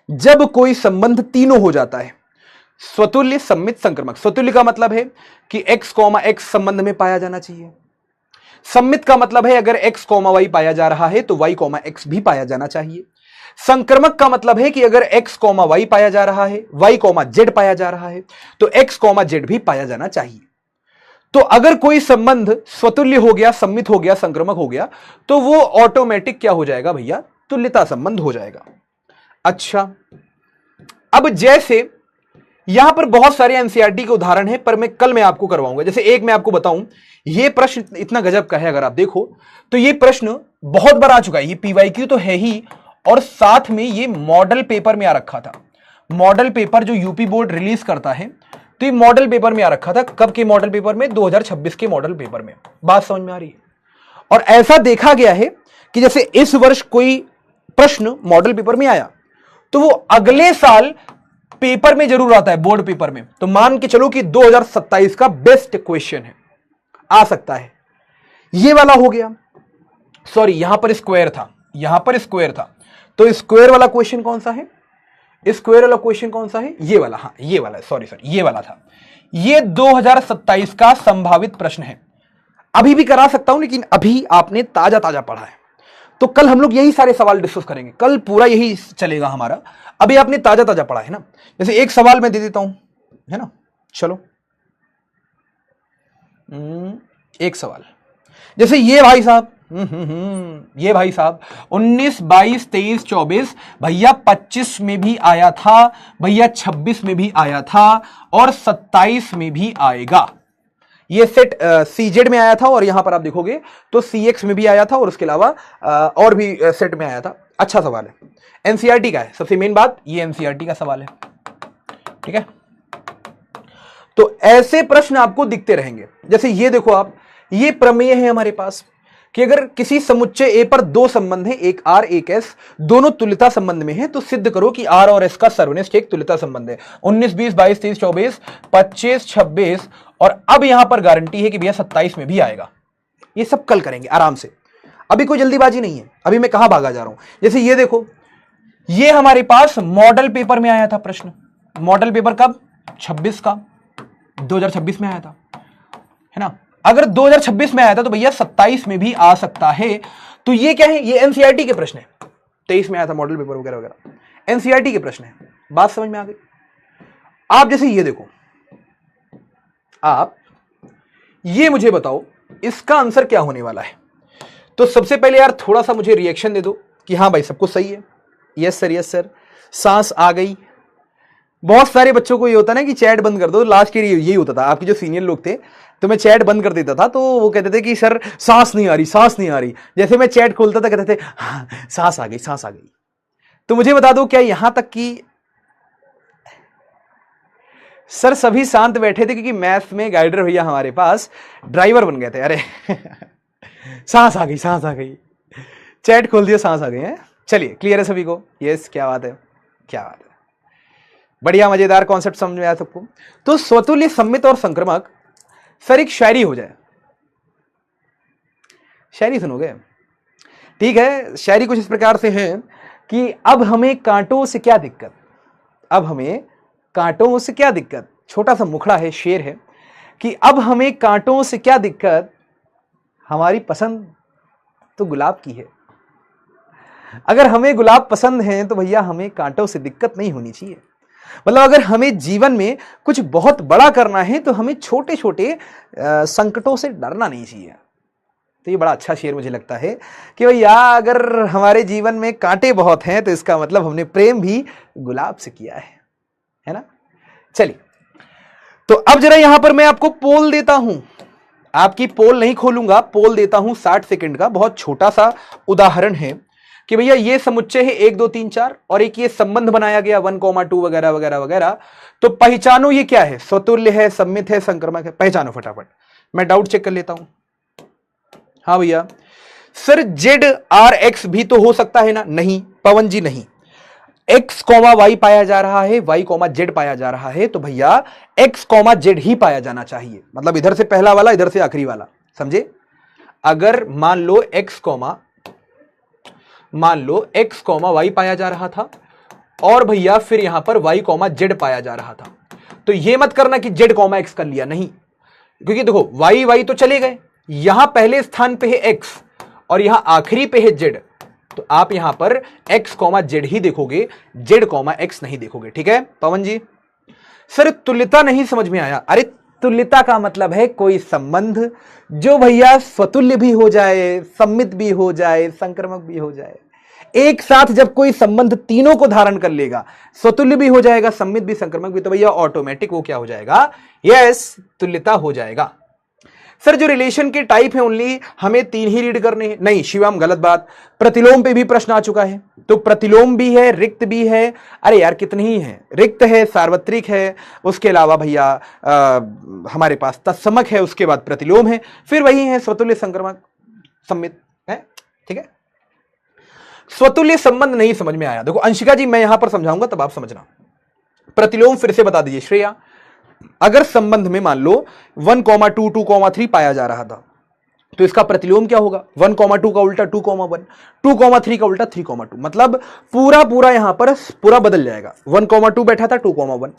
जब कोई संबंध तीनों हो जाता है, स्वतुल्य, सम्मित, संक्रमक। स्वतुल्य का मतलब है कि x, x संबंध में पाया जाना चाहिए। सम्मित का मतलब है अगर x, y पाया जा रहा है तो y, x भी पाया जाना चाहिए। संक्रमक का मतलब है कि अगर x, y पाया जा रहा है, y, z पाया जा रहा है तो x, z भी पाया जाना चाहिए। तो अगर कोई संबंध स्वतुल्य हो गया, सम्मित हो गया, संक्रमक हो गया तो वो ऑटोमेटिक क्या हो जाएगा भैया? तुल्यता संबंध हो जाएगा। अच्छा, अब जैसे यहां पर बहुत सारे एनसीईआरटी के उदाहरण हैं, पर मैं आपको करवाऊंगा। जैसे एक मैं आपको बताऊं, यह प्रश्न इतना गजब का है, अगर आप देखो तो यह प्रश्न बहुत बार आ चुका है। ये पीवाईक्यू तो है ही, और साथ में ये मॉडल पेपर में आ रखा था। मॉडल पेपर जो यूपी बोर्ड रिलीज करता है, तो ये मॉडल पेपर में आ रखा था। कब के मॉडल पेपर में? 2026 के मॉडल पेपर में। बात समझ में आ रही है? और ऐसा देखा गया है कि जैसे इस वर्ष कोई प्रश्न मॉडल पेपर में आया तो वो अगले साल पेपर में जरूर आता है, बोर्ड पेपर में। तो मान के चलो कि 2027 का बेस्ट क्वेश्चन है, आ सकता है। ये वाला हो गया। सॉरी, यहां पर स्क्वायर था, यहां पर स्क्वायर था। तो स्क्वायर वाला क्वेश्चन कौन सा है? स्क्वायर वाला क्वेश्चन कौन सा है? ये वाला। हाँ, ये वाला, सॉरी ये वाला था। ये 2027 का संभावित प्रश्न है। अभी भी करा सकता हूं, लेकिन अभी आपने ताजा ताजा पढ़ा है तो कल हम लोग यही सारे सवाल डिस्कस करेंगे। कल पूरा यही चलेगा हमारा। अभी आपने ताजा ताजा पढ़ा है ना। जैसे एक सवाल मैं दे देता हूं, है ना। चलो, एक सवाल जैसे ये भाई साहब, ये भाई साहब 19, 22, 23, 24 भैया 25 में भी आया था भैया, 26 में भी आया था और 27 में भी आएगा। ये सेट सीजेड में आया था और यहां पर आप देखोगे तो सीएक्स में भी आया था और उसके अलावा और भी सेट में आया था। अच्छा सवाल है, एनसीईआरटी का है। सबसे मेन बात, ये एनसीईआरटी का सवाल है, ठीक है। तो ऐसे प्रश्न आपको दिखते रहेंगे। जैसे ये देखो आप, ये प्रमेय है हमारे पास कि अगर किसी समुच्चय ए पर दो संबंध हैं, एक आर एक एस, दोनों तुल्यता संबंध में हैं, तो सिद्ध करो कि आर और एस का सर्वनिष्ठ एक तुल्यता संबंध है। 19, 20, 22, 23, 24, 25, 26 और अब यहां पर गारंटी है कि भैया 27 में भी आएगा। ये सब कल करेंगे आराम से, अभी कोई जल्दीबाजी नहीं है। अभी मैं कहां भागा जा रहा हूं? जैसे ये देखो, ये हमारे पास मॉडल पेपर में आया था प्रश्न। मॉडल पेपर कब? 26 का, 2026 में आया था, है ना। अगर 2026 में आया था तो भैया 27 में भी आ सकता है। तो ये क्या है? ये एनसीईआरटी के प्रश्न है। 23 में आया था मॉडल पेपर वगैरह वगैरह, एनसीईआरटी के प्रश्न है। बात समझ में आ गई? आप जैसे ये देखो, आप ये मुझे बताओ इसका आंसर क्या होने वाला है। तो सबसे पहले यार थोड़ा सा मुझे रिएक्शन दे दो कि हाँ भाई सब कुछ सही है। यस सर, यस सर, सांस आ गई। बहुत सारे बच्चों को ये होता ना कि चैट बंद कर दो। लास्ट ईयर यही होता था, आपके जो सीनियर लोग थे, तो मैं चैट बंद कर देता था तो वो कहते थे कि सर सांस नहीं आ रही, सांस नहीं आ रही। जैसे मैं चैट खोलता था कहते थे हाँ सांस आ गई, सांस आ गई। तो मुझे बता दो, क्या यहां तक कि सर सभी शांत बैठे थे क्योंकि मैथ्स में गाइडर भैया हमारे पास ड्राइवर बन गए थे। अरे सांस आ गई, सांस आ गई, चैट खोल दिया, सांस आ गई है। चलिए, क्लियर है सभी को? यस, क्या बात है, क्या बात है। बढ़िया मजेदार कॉन्सेप्ट समझ में आया सबको। तो स्वतुल्य, सम्मित और संक्रमक, सर एक शायरी हो जाए, शायरी सुनोगे? ठीक है, शायरी कुछ इस प्रकार से है कि अब हमें कांटों से क्या दिक्कत, अब हमें कांटों से क्या दिक्कत, छोटा सा मुखड़ा है, शेर है कि अब हमें कांटों से क्या दिक्कत, हमारी पसंद तो गुलाब की है। अगर हमें गुलाब पसंद है तो भैया हमें कांटों से दिक्कत नहीं होनी चाहिए। मतलब अगर हमें जीवन में कुछ बहुत बड़ा करना है तो हमें छोटे छोटे संकटों से डरना नहीं चाहिए। तो ये बड़ा अच्छा शेर मुझे लगता है कि भैया अगर हमारे जीवन में कांटे बहुत हैं तो इसका मतलब हमने प्रेम भी गुलाब से किया है ना। चलिए, तो अब जरा यहां पर मैं आपको पोल देता हूं, आपकी पोल नहीं खोलूंगा, पोल देता हूं 60 सेकंड का। बहुत छोटा सा उदाहरण है कि भैया ये समुच्चय है 1 2 3 4 और एक ये संबंध बनाया गया 1,2 वगैरह वगैरह वगैरह। तो पहचानो ये क्या है, स्वतुल्य है, सम्मित है, संक्रमक है, पहचानो फटाफट। मैं डाउट चेक कर लेता हूं। हाँ भैया, सर जेड आर एक्स भी तो हो सकता है ना? नहीं पवन जी, नहीं। एक्स कॉमा वाई पाया जा रहा है, वाई कॉमा जेड पाया जा रहा है, तो भैया एक्स कॉमा जेड ही पाया जाना चाहिए। मतलब इधर से पहला वाला, इधर से आखिरी वाला, समझे? अगर मान लो एक्स कॉमा वाई पाया जा रहा था और भैया फिर यहां पर वाई कॉमा जेड पाया जा रहा था, तो यह मत करना कि जेड कॉमा एक्स कर लिया, नहीं। क्योंकि देखो वाई वाई तो चले गए, यहां पहले स्थान पे है एक्स और यहां आखिरी पे है जेड, तो आप यहां पर एक्स कॉमा जेड ही देखोगे, जेड कॉमा एक्स नहीं देखोगे। ठीक है पवन जी? सर तुल्यता नहीं समझ में आया। अरे तुल्यता का मतलब है कोई संबंध जो भैया स्वतुल्य भी हो जाए, सम्मित भी हो जाए, संक्रमक भी हो जाए। एक साथ जब कोई संबंध तीनों को धारण कर लेगा, स्वतुल्य भी हो जाएगा, सम्मित भी, संक्रमक भी, तो भैया ऑटोमेटिक वो क्या हो जाएगा? यस, तुल्यता हो जाएगा। सर जो रिलेशन के टाइप है ओनली हमें 3 ही रीड करने हैं। नहीं शिवम, गलत बात। प्रतिलोम पे भी प्रश्न आ चुका है, तो प्रतिलोम भी है, रिक्त भी है। अरे यार कितने ही है, रिक्त है, सार्वत्रिक है, उसके अलावा भैया हमारे पास तत्समक है, उसके बाद प्रतिलोम है, फिर वही है स्वतुल्य, संक्रमक, सम्मित है। ठीक है, स्वतुल्य संबंध नहीं समझ में आया, देखो अंशिका जी मैं यहां पर समझाऊंगा तब आप समझना। प्रतिलोम फिर से बता दीजिए श्रेया। अगर संबंध में मान लो 1,2 2,3 पाया जा रहा था, तो इसका प्रतिलोम क्या होगा? 1,2 का उल्टा 2,1, 2,3 का उल्टा 3,2। मतलब पूरा यहां पर पूरा बदल जाएगा। 1,2 बैठा था 2,1।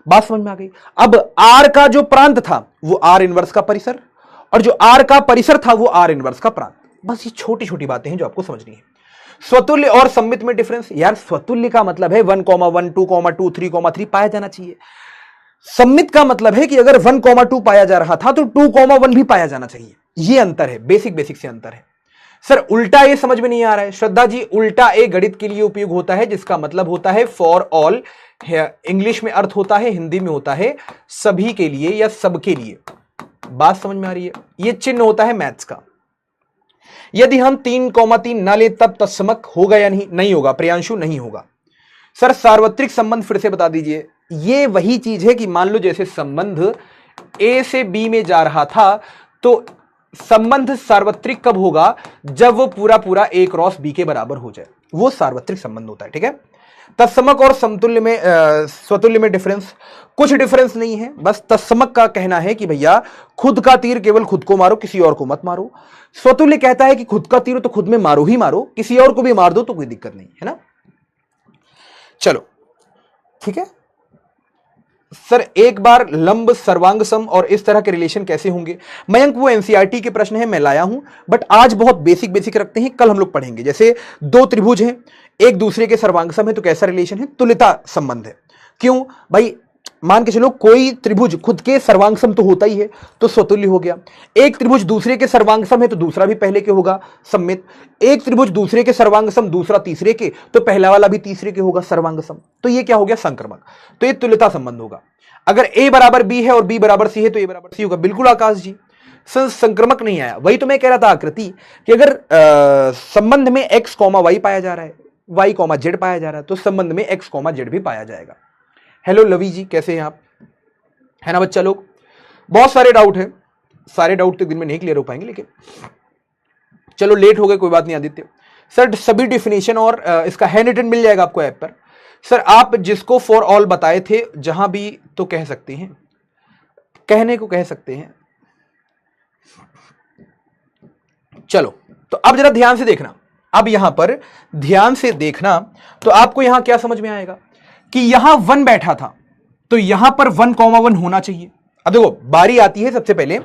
बात समझ में आ गई? अब आर का जो प्रांत था वो आर इनवर्स का परिसर, और जो आर का परिसर था वो आर इनवर्स का प्रांत। बस ये छोटी छोटी बातें हैं जो आपको समझनी है। स्वतुल्य और सम्मित में डिफरेंस, यार स्वतुल्य का मतलब है 1,1 2,2 3,3 पाया जाना चाहिए। सम्मित का मतलब है कि अगर 1,2 पाया जा रहा था तो 2,1 भी पाया जाना चाहिए। ये अंतर है, बेसिक से अंतर है। सर उल्टा ए समझ में नहीं आ रहा है श्रद्धा जी। उल्टा ए गणित के लिए उपयोग होता है, जिसका मतलब होता है फॉर ऑल। इंग्लिश में अर्थ होता है, हिंदी में होता है सभी के लिए या सबके लिए। बात समझ में आ रही है? यह चिन्ह होता है मैथ्स का। यदि हम 3,3 ना ले तब तत्समक होगा या नहीं होगा? प्रियांशु नहीं होगा। सर सार्वत्रिक संबंध फिर से बता दीजिए। ये वही चीज है कि मान लो जैसे संबंध ए से बी में जा रहा था, तो संबंध सार्वत्रिक कब होगा? जब वो पूरा ए क्रॉस बी के बराबर हो जाए, वो सार्वत्रिक संबंध होता है। ठीक है, तत्समक और समतुल्य में स्वतुल्य में डिफरेंस, कुछ डिफरेंस नहीं है। बस तत्समक का कहना है कि भैया खुद का तीर केवल खुद को मारो, किसी और को मत मारो। स्वतुल्य कहता है कि खुद का तीर तो खुद में मारो ही मारो, किसी और को भी मार दो तो कोई दिक्कत नहीं है ना। चलो ठीक है सर, एक बार लंब, सर्वांग सम और इस तरह के रिलेशन कैसे होंगे? मयंक वो एनसीईआरटी के प्रश्न है, मैं लाया हूं, बट आज बहुत बेसिक रखते हैं, कल हम लोग पढ़ेंगे। जैसे 2 त्रिभुज हैं, एक दूसरे के सर्वांग सम है, तो कैसा रिलेशन है? तुल्यता संबंध है। क्यों भाई? मान के चलो कोई त्रिभुज खुद के सर्वांग सम तो होता ही है, तो स्वतुल्य हो गया। एक त्रिभुज दूसरे के सर्वांग सम है, तो दूसरा भी पहले के होगा, सम्मित। एक त्रिभुज दूसरे के सर्वांग सम, दूसरा तीसरे के, तो पहला वाला भी तीसरे के होगा, सर्वांग सम। तो ये क्या हो गया? संक्रमक। तो ये तुल्यता संबंध होगा। अगर a बराबर b है और b बराबर c है तो a बराबर c होगा। बिल्कुल आकाश जी, संक्रमक नहीं आया। वही तो मैं कह रहा था आकृति कि अगर संबंध में x कॉमा y पाया जा रहा है, y कॉमा z पाया जा रहा है, तो संबंध में x कॉमा z भी पाया जाएगा। हेलो लवी जी, कैसे हैं आप? है ना बच्चा लोग? बहुत सारे डाउट है, सारे डाउट तो दिन में नहीं क्लियर हो पाएंगे, लेकिन चलो लेट हो गए, कोई बात नहीं। आदित्य सर सभी डिफिनेशन और इसका हैंड रिटन मिल जाएगा आपको ऐप पर। सर आप जिसको फॉर ऑल बताए थे जहां भी तो कह सकते हैं, कहने को कह सकते हैं। चलो तो अब जरा ध्यान से देखना, अब यहां पर ध्यान से देखना तो आपको यहां क्या समझ में आएगा कि यहां 1 बैठा था तो यहां पर 1,1 होना चाहिए। अब देखो बारी आती है, सबसे पहले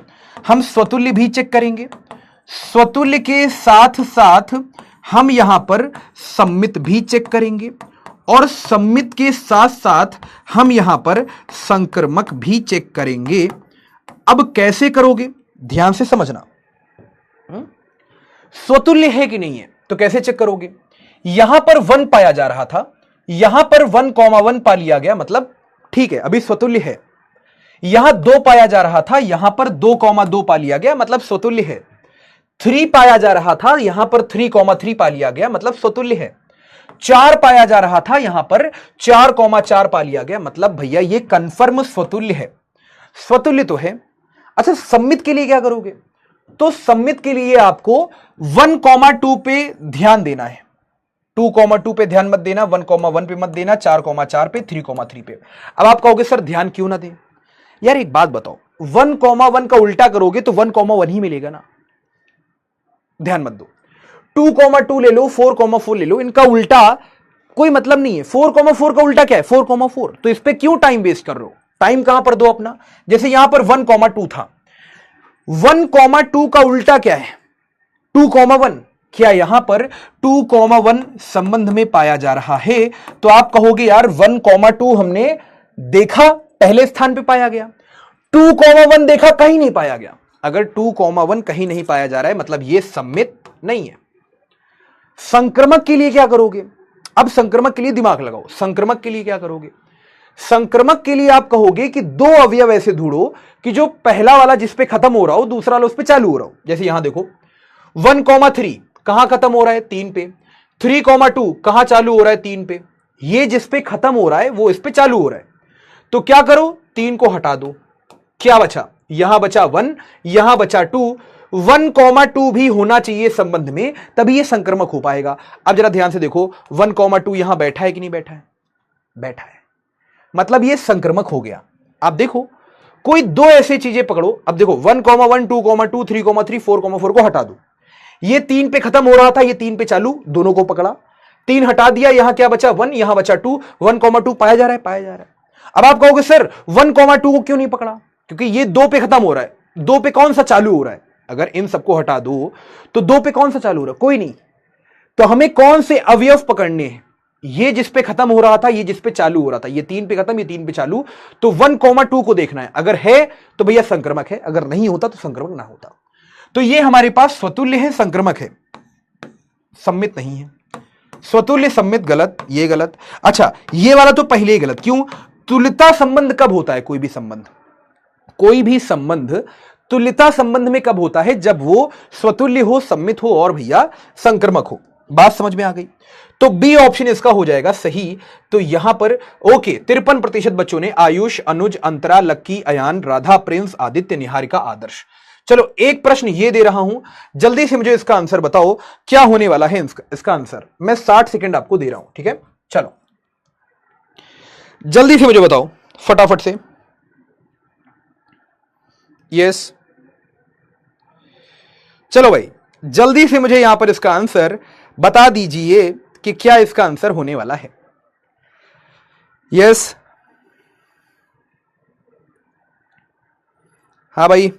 हम स्वतुल्य भी चेक करेंगे, स्वतुल्य के साथ साथ हम यहां पर सम्मित भी चेक करेंगे और सम्मित के साथ साथ हम यहां पर संक्रमक भी चेक करेंगे। अब कैसे करोगे ध्यान से समझना, स्वतुल्य है कि नहीं है तो कैसे चेक करोगे, यहां पर 1 पाया जा रहा था, यहां पर 1,1 पा लिया गया, मतलब ठीक है अभी स्वतुल्य है। यहां 2 पाया जा रहा था, यहां पर 2,2 पा लिया गया, मतलब स्वतुल्य है। 3 पाया जा रहा था, यहां पर 3,3 पा लिया गया, मतलब स्वतुल्य है। 4 पाया जा रहा था, यहां पर 4,4 पा लिया गया, मतलब भैया ये कंफर्म स्वतुल्य है, स्वतुल्य तो है। अच्छा सम्मित के लिए क्या करोगे, तो सम्मित के लिए आपको 1,2 पे ध्यान देना है, 2,2 पे ध्यान मत देना, 1,1 पे मत देना, 4,4 पे, 3,3 पे। अब आप कहोगे सर ध्यान क्यों ना दें, यार एक बात बताओ 1,1 का उल्टा करोगे तो 1,1 ही मिलेगा ना, ध्यान मत दो। 2,2 ले लो, 4,4 ले लो, इनका उल्टा कोई मतलब नहीं है। 4,4 का उल्टा क्या है 4,4, तो इस पे क्यों टाइम वेस्ट कर रहे हो, टाइम कहां पर दो अपना। जैसे यहां पर 1,2 था, 1,2 का उल्टा क्या है 2,1, क्या यहां पर 2,1 संबंध में पाया जा रहा है, तो आप कहोगे यार 1,2 हमने देखा पहले स्थान पे पाया गया, 2,1 देखा कहीं नहीं पाया गया। अगर 2,1 कहीं नहीं पाया जा रहा है मतलब यह सम्मित नहीं है। संक्रमक के लिए क्या करोगे, अब संक्रमक के लिए दिमाग लगाओ, संक्रमक के लिए क्या करोगे, संक्रमक के लिए आप कहोगे कि 2 अवयव ऐसे ढूंढो कि जो पहला वाला जिस पे खत्म हो रहा हो दूसरा वाला उस पे चालू हो रहा हो। जैसे यहां देखो 1,3 कहां खत्म हो रहा है 3 पे, 3,2 कहां चालू हो रहा है 3 पे, ये जिस पे खत्म हो रहा है वो इस पे चालू हो रहा है। तो क्या करो 3 को हटा दो, क्या बचा, यहां बचा 1, यहां बचा 2, 1,2 भी होना चाहिए संबंध में, तभी ये संक्रमक हो पाएगा। अब जरा ध्यान से देखो 1,2 यहां बैठा है कि नहीं बैठा है, बैठा है, मतलब ये संक्रमक हो गया। आप देखो कोई 2 ऐसी चीजें पकड़ो, अब देखो 1,1, 2,2, 3,3, 4,4 को हटा दो, ये 3 पे खत्म हो रहा था, ये 3 पे चालू, दोनों को पकड़ा, 3 हटा दिया, यहां क्या बचा 1, यहां बचा 2, 1,2 पाया जा रहा है, पाया जा रहा है। अब आप कहोगे सर 1,2 को क्यों नहीं पकड़ा, क्योंकि ये 2 पे खत्म हो रहा है, 2 पे कौन सा चालू हो रहा है, अगर इन सबको हटा दो तो 2 पे कौन सा चालू हो रहा है, कोई नहीं। तो हमें कौन से अवयव पकड़ने हैं, ये जिस पे खत्म हो रहा था, ये जिस पे चालू हो रहा था, ये 3 पे खत्म, ये 3 पे चालू, तो 1,2 को देखना है, अगर है तो भैया संक्रमक है, अगर नहीं होता तो संक्रमक ना होता। तो ये हमारे पास स्वतुल्य है, संक्रमक है, सम्मित नहीं है। स्वतुल्य सम्मित गलत, ये गलत। अच्छा ये वाला तो पहले ही गलत, क्यों, तुल्यता संबंध कब होता है, कोई भी संबंध, कोई भी संबंध तुल्यता संबंध में कब होता है, जब वो स्वतुल्य हो, सम्मित हो और भैया संक्रमक हो। बात समझ में आ गई, तो बी ऑप्शन इसका हो जाएगा सही। तो यहां पर ओके 53% बच्चों ने आयुष, अनुज, अंतरा, लक्की, अयान, राधा, प्रिंस, आदित्य, निहारिका, आदर्श। चलो एक प्रश्न ये दे रहा हूं, जल्दी से मुझे इसका आंसर बताओ क्या होने वाला है इसका आंसर। मैं 60 सेकंड आपको दे रहा हूं, ठीक है, चलो जल्दी से मुझे बताओ फटाफट से। यस चलो भाई जल्दी से मुझे यहां पर इसका आंसर बता दीजिए कि क्या इसका आंसर होने वाला है। यस हाँ भाई,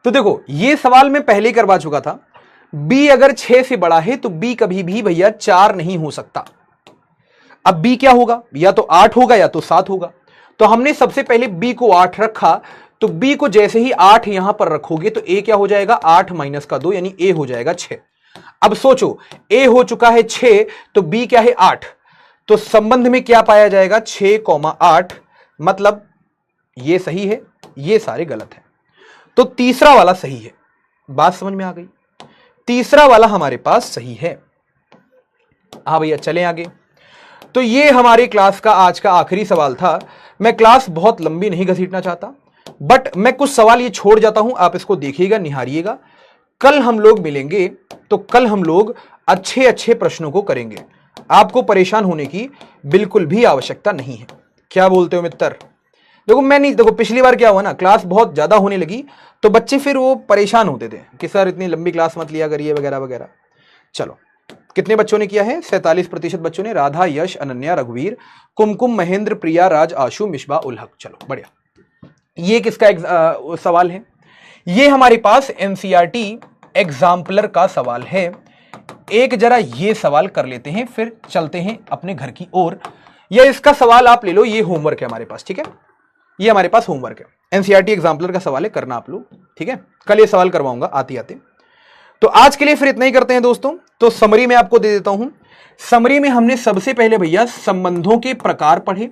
तो देखो ये सवाल मैं पहले करवा चुका था, बी अगर 6 से बड़ा है तो बी कभी भी भैया 4 नहीं हो सकता। अब बी क्या होगा, या तो 8 होगा या तो 7 होगा। तो हमने सबसे पहले बी को 8 रखा, तो बी को जैसे ही 8 यहां पर रखोगे तो ए क्या हो जाएगा 8 माइनस का 2 यानी ए हो जाएगा 6। अब सोचो ए हो चुका है 6 तो बी क्या है 8, तो संबंध में क्या पाया जाएगा 6,8, मतलब ये सही है, ये सारे गलत है। तो तीसरा वाला सही है। बात समझ में आ गई, तीसरा वाला हमारे पास सही है। हाँ भैया चलें आगे। तो ये हमारे क्लास का आज का आखिरी सवाल था। मैं क्लास बहुत लंबी नहीं घसीटना चाहता, बट मैं कुछ सवाल ये छोड़ जाता हूं, आप इसको देखिएगा, निहारिएगा। कल हम लोग मिलेंगे तो कल हम लोग अच्छे अच्छे प्रश्नों को करेंगे। आपको परेशान होने की बिल्कुल भी आवश्यकता नहीं है। क्या बोलते हो मित्र? देखो पिछली बार क्या हुआ ना, क्लास बहुत ज्यादा होने लगी तो बच्चे फिर वो परेशान होते थे कि सर इतनी लंबी क्लास मत लिया करिए वगैरह वगैरह। चलो, कितने बच्चों ने किया है? 47% बच्चों ने। राधा, यश, अनन्या, रघुवीर, कुमकुम, महेंद्र, प्रिया, राज, आशु, मिशबा, उल हक। चलो बढ़िया। ये किसका सवाल है? ये हमारे पास एनसीईआरटी एग्जाम्पलर का सवाल है। एक जरा ये सवाल कर लेते हैं, फिर चलते हैं अपने घर की ओर। या इसका सवाल आप ले लो, ये होमवर्क है हमारे पास, ठीक है? ये हमारे पास होमवर्क है, एनसीईआरटी एग्जाम्पलर का सवाल है, करना आप लोग, ठीक है? कल ये सवाल करवाऊंगा आते आते। तो आज के लिए फिर इतना ही करते हैं दोस्तों। तो समरी में आपको दे देता हूं। समरी में हमने सबसे पहले भैया संबंधों के प्रकार पढ़े।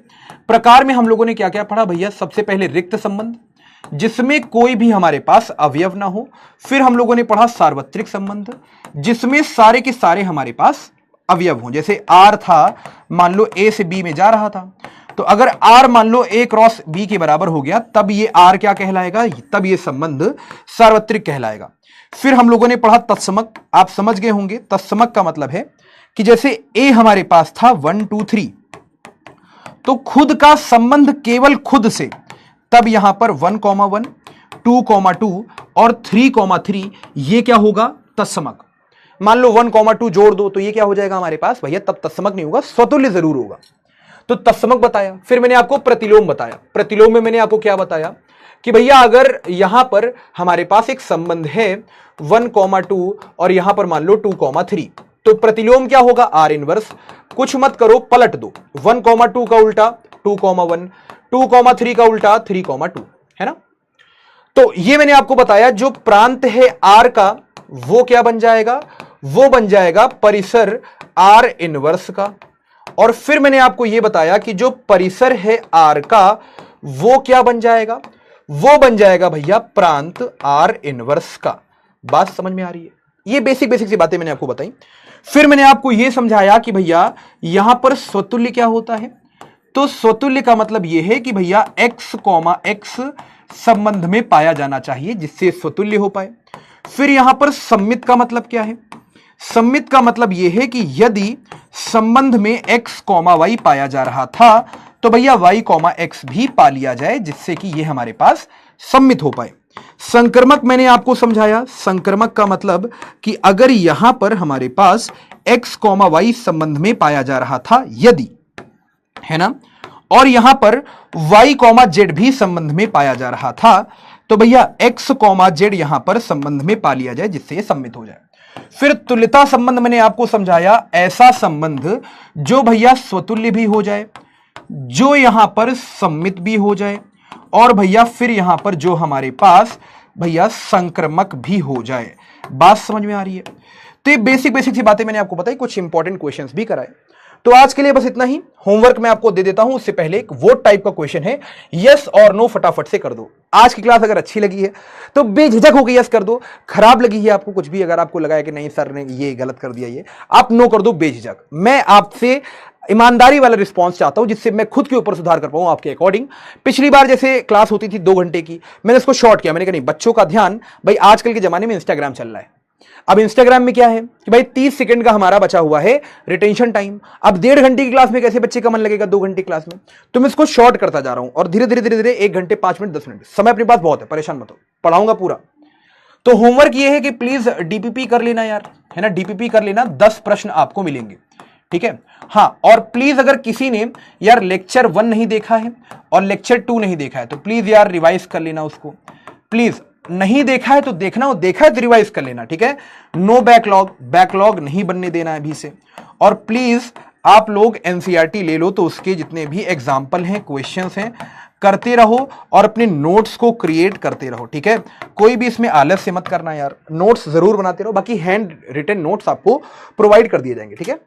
प्रकार में हम लोगों ने क्या क्या पढ़ा भैया? सबसे पहले रिक्त संबंध, जिसमें कोई भी हमारे पास अवयव ना हो। फिर हम लोगों ने पढ़ा सार्वत्रिक संबंध, जिसमें सारे के सारे हमारे पास अवयव हों। जैसे आर था, मान लो ए से बी में जा रहा था, तो अगर आर मान लो ए क्रॉस बी के बराबर हो गया, तब ये आर क्या कहलाएगा? तब ये संबंध सार्वत्रिक कहलाएगा। फिर हम लोगों ने पढ़ा तत्समक। आप समझ गए होंगे, तत्समक का मतलब है कि जैसे ए हमारे पास था 1 2 3, तो खुद का संबंध केवल खुद से, तब यहां पर 1 1 2 2 और 3 3, ये क्या होगा? तत्समक। मान लो 1 2 जोड़ दो तो ये क्या हो जाएगा हमारे पास भैया? तब तत्समक नहीं होगा, स्वतुल्य जरूर होगा। तो तत्समक बताया। फिर मैंने आपको प्रतिलोम बताया। प्रतिलोम में मैंने आपको क्या बताया कि भैया अगर यहां पर हमारे पास एक संबंध है 1 2 और यहां पर मान लो 2 3, तो प्रतिलोम क्या होगा? Are inverse. कुछ मत करो, पलट दो। 1 2 का उल्टा 2 1, 2 3 का उल्टा 3 2, है ना? तो ये मैंने आपको बताया, जो प्रांत है आर का वो क्या बन जाएगा? वो बन जाएगा परिसर आर इनवर्स का। और फिर मैंने आपको यह बताया कि जो परिसर है आर का वो क्या बन जाएगा? वो बन जाएगा भैया प्रांत आर इनवर्स का। बात समझ में आ रही है? ये बेसिक बेसिक सी बातें मैंने आपको बताई। फिर मैंने आपको यह समझाया कि भैया यहां पर स्वतुल्य क्या होता है। तो स्वतुल्य का मतलब यह है कि भैया x, x संबंध में पाया जाना चाहिए जिससे स्वतुल्य हो पाए। फिर यहां पर सम्मित का मतलब क्या है? सम्मित का मतलब यह है कि यदि संबंध में x, y पाया जा रहा था तो भैया y, x भी पा लिया जाए जिससे कि यह हमारे पास सम्मित हो पाए। संक्रमक मैंने आपको समझाया। संक्रमक का मतलब कि अगर यहां पर हमारे पास x, y संबंध में पाया जा रहा था, यदि, है ना, और यहां पर y, z भी संबंध में पाया जा रहा था, तो भैया x, z यहां पर संबंध में पा लिया जाए जिससे यह सम्मित हो जाए। फिर तुल्यता संबंध मैंने आपको समझाया, ऐसा संबंध जो भैया स्वतुल्य भी हो जाए, जो यहां पर सम्मित भी हो जाए, और भैया फिर यहां पर जो हमारे पास भैया संक्रमक भी हो जाए। बात समझ में आ रही है? तो ये बेसिक बेसिक सी बातें मैंने आपको बताई, कुछ इंपॉर्टेंट क्वेश्चंस भी कराए। तो आज के लिए बस इतना ही। होमवर्क मैं आपको दे देता हूं, उससे पहले एक वोट टाइप का क्वेश्चन है, यस और नो फटाफट से कर दो। आज की क्लास अगर अच्छी लगी है तो बेझिझक होकर यस कर दो। खराब लगी है आपको कुछ भी, अगर आपको लगा है कि नहीं सर ने ये गलत कर दिया, ये आप नो कर दो बेझिझक। मैं आपसे ईमानदारी वाला रिस्पांस चाहता हूं जिससे मैं खुद के ऊपर सुधार कर पाऊं आपके अकॉर्डिंग। पिछली बार जैसे क्लास होती थी 2 घंटे की, मैंने इसको शॉर्ट किया। मैंने कहा नहीं, बच्चों का ध्यान भाई, आजकल के जमाने में इंस्टाग्राम चल रहा है। अब इंस्टाग्राम में क्या है कि भाई 30 सेकंड का हमारा बचा हुआ है रिटेंशन टाइम। अब 1.5 घंटे की क्लास में कैसे बच्चे का मन लगेगा 2 घंटे क्लास में? तो मैं इसको शॉर्ट करता जा रहा हूं और धीरे धीरे धीरे धीरे 1 घंटे 5 मिनट 10 मिनट, समय अपने पास बहुत है, परेशान मत हो, पढ़ाऊंगा पूरा। तो होमवर्क ये है कि प्लीज डीपीपी कर लेना यार, है ना, डीपीपी कर लेना। 10 प्रश्न आपको मिलेंगे, ठीक है? हाँ, और प्लीज अगर किसी ने यार लेक्चर 1 नहीं देखा है और लेक्चर 2 नहीं देखा है तो प्लीज यार रिवाइज कर लेना उसको। प्लीज नहीं देखा है तो देखना, और देखा है तो रिवाइज कर लेना, ठीक है? नो बैकलॉग, बैकलॉग नहीं बनने देना है अभी से। और प्लीज आप लोग एनसीईआरटी ले लो, तो उसके जितने भी एग्जाम्पल हैं, क्वेश्चंस हैं, करते रहो और अपने नोट्स को क्रिएट करते रहो, ठीक है? कोई भी इसमें आलस से मत करना यार, नोट्स जरूर बनाते रहो। बाकी हैंड रिटन नोट्स आपको प्रोवाइड कर दिए जाएंगे, ठीक है?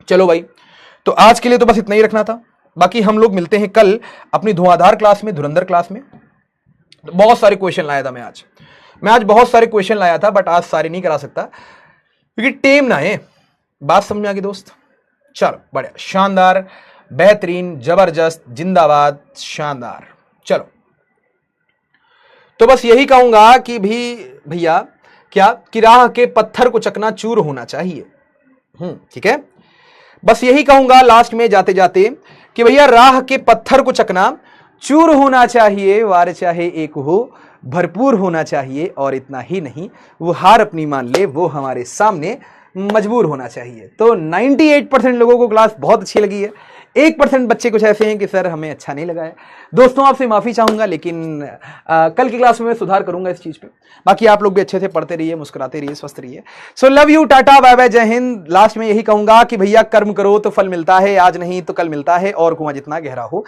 चलो भाई, तो आज के लिए तो बस इतना ही रखना था। बाकी हम लोग मिलते हैं कल अपनी धुआंधार क्लास में, धुरंधर क्लास में। बहुत सारे क्वेश्चन लाया था मैं आज बहुत सारे क्वेश्चन लाया था, बट आज सारे नहीं करा सकता क्योंकि टेम ना है। बात समझ में आ गई दोस्त? चलो बढ़िया, शानदार, बेहतरीन, जबरदस्त, जिंदाबाद, शानदार। चलो, तो बस यही कहूंगा कि भी भैया क्या कि राह के पत्थर को चकनाचूर होना चाहिए। ठीक है, बस यही कहूंगा लास्ट में जाते जाते कि भैया राह के पत्थर को चकनाचूर होना चाहिए, वार चाहे एक हो भरपूर होना चाहिए, और इतना ही नहीं वो हार अपनी मान ले वो हमारे सामने मजबूर होना चाहिए। तो 98% लोगों को क्लास बहुत अच्छी लगी है, 1% बच्चे कुछ ऐसे हैं कि सर हमें अच्छा नहीं लगा है। दोस्तों आपसे माफी चाहूंगा, लेकिन कल की क्लास में मैं सुधार करूंगा इस चीज पे। बाकी आप लोग भी अच्छे से पढ़ते रहिए, मुस्कुराते रहिए, स्वस्थ रहिए। So love you, tata bye bye, जय हिंद। लास्ट में यही कहूंगा कि भैया कर्म करो तो फल मिलता है, आज नहीं तो कल मिलता है, और कुआं जितना गहरा हो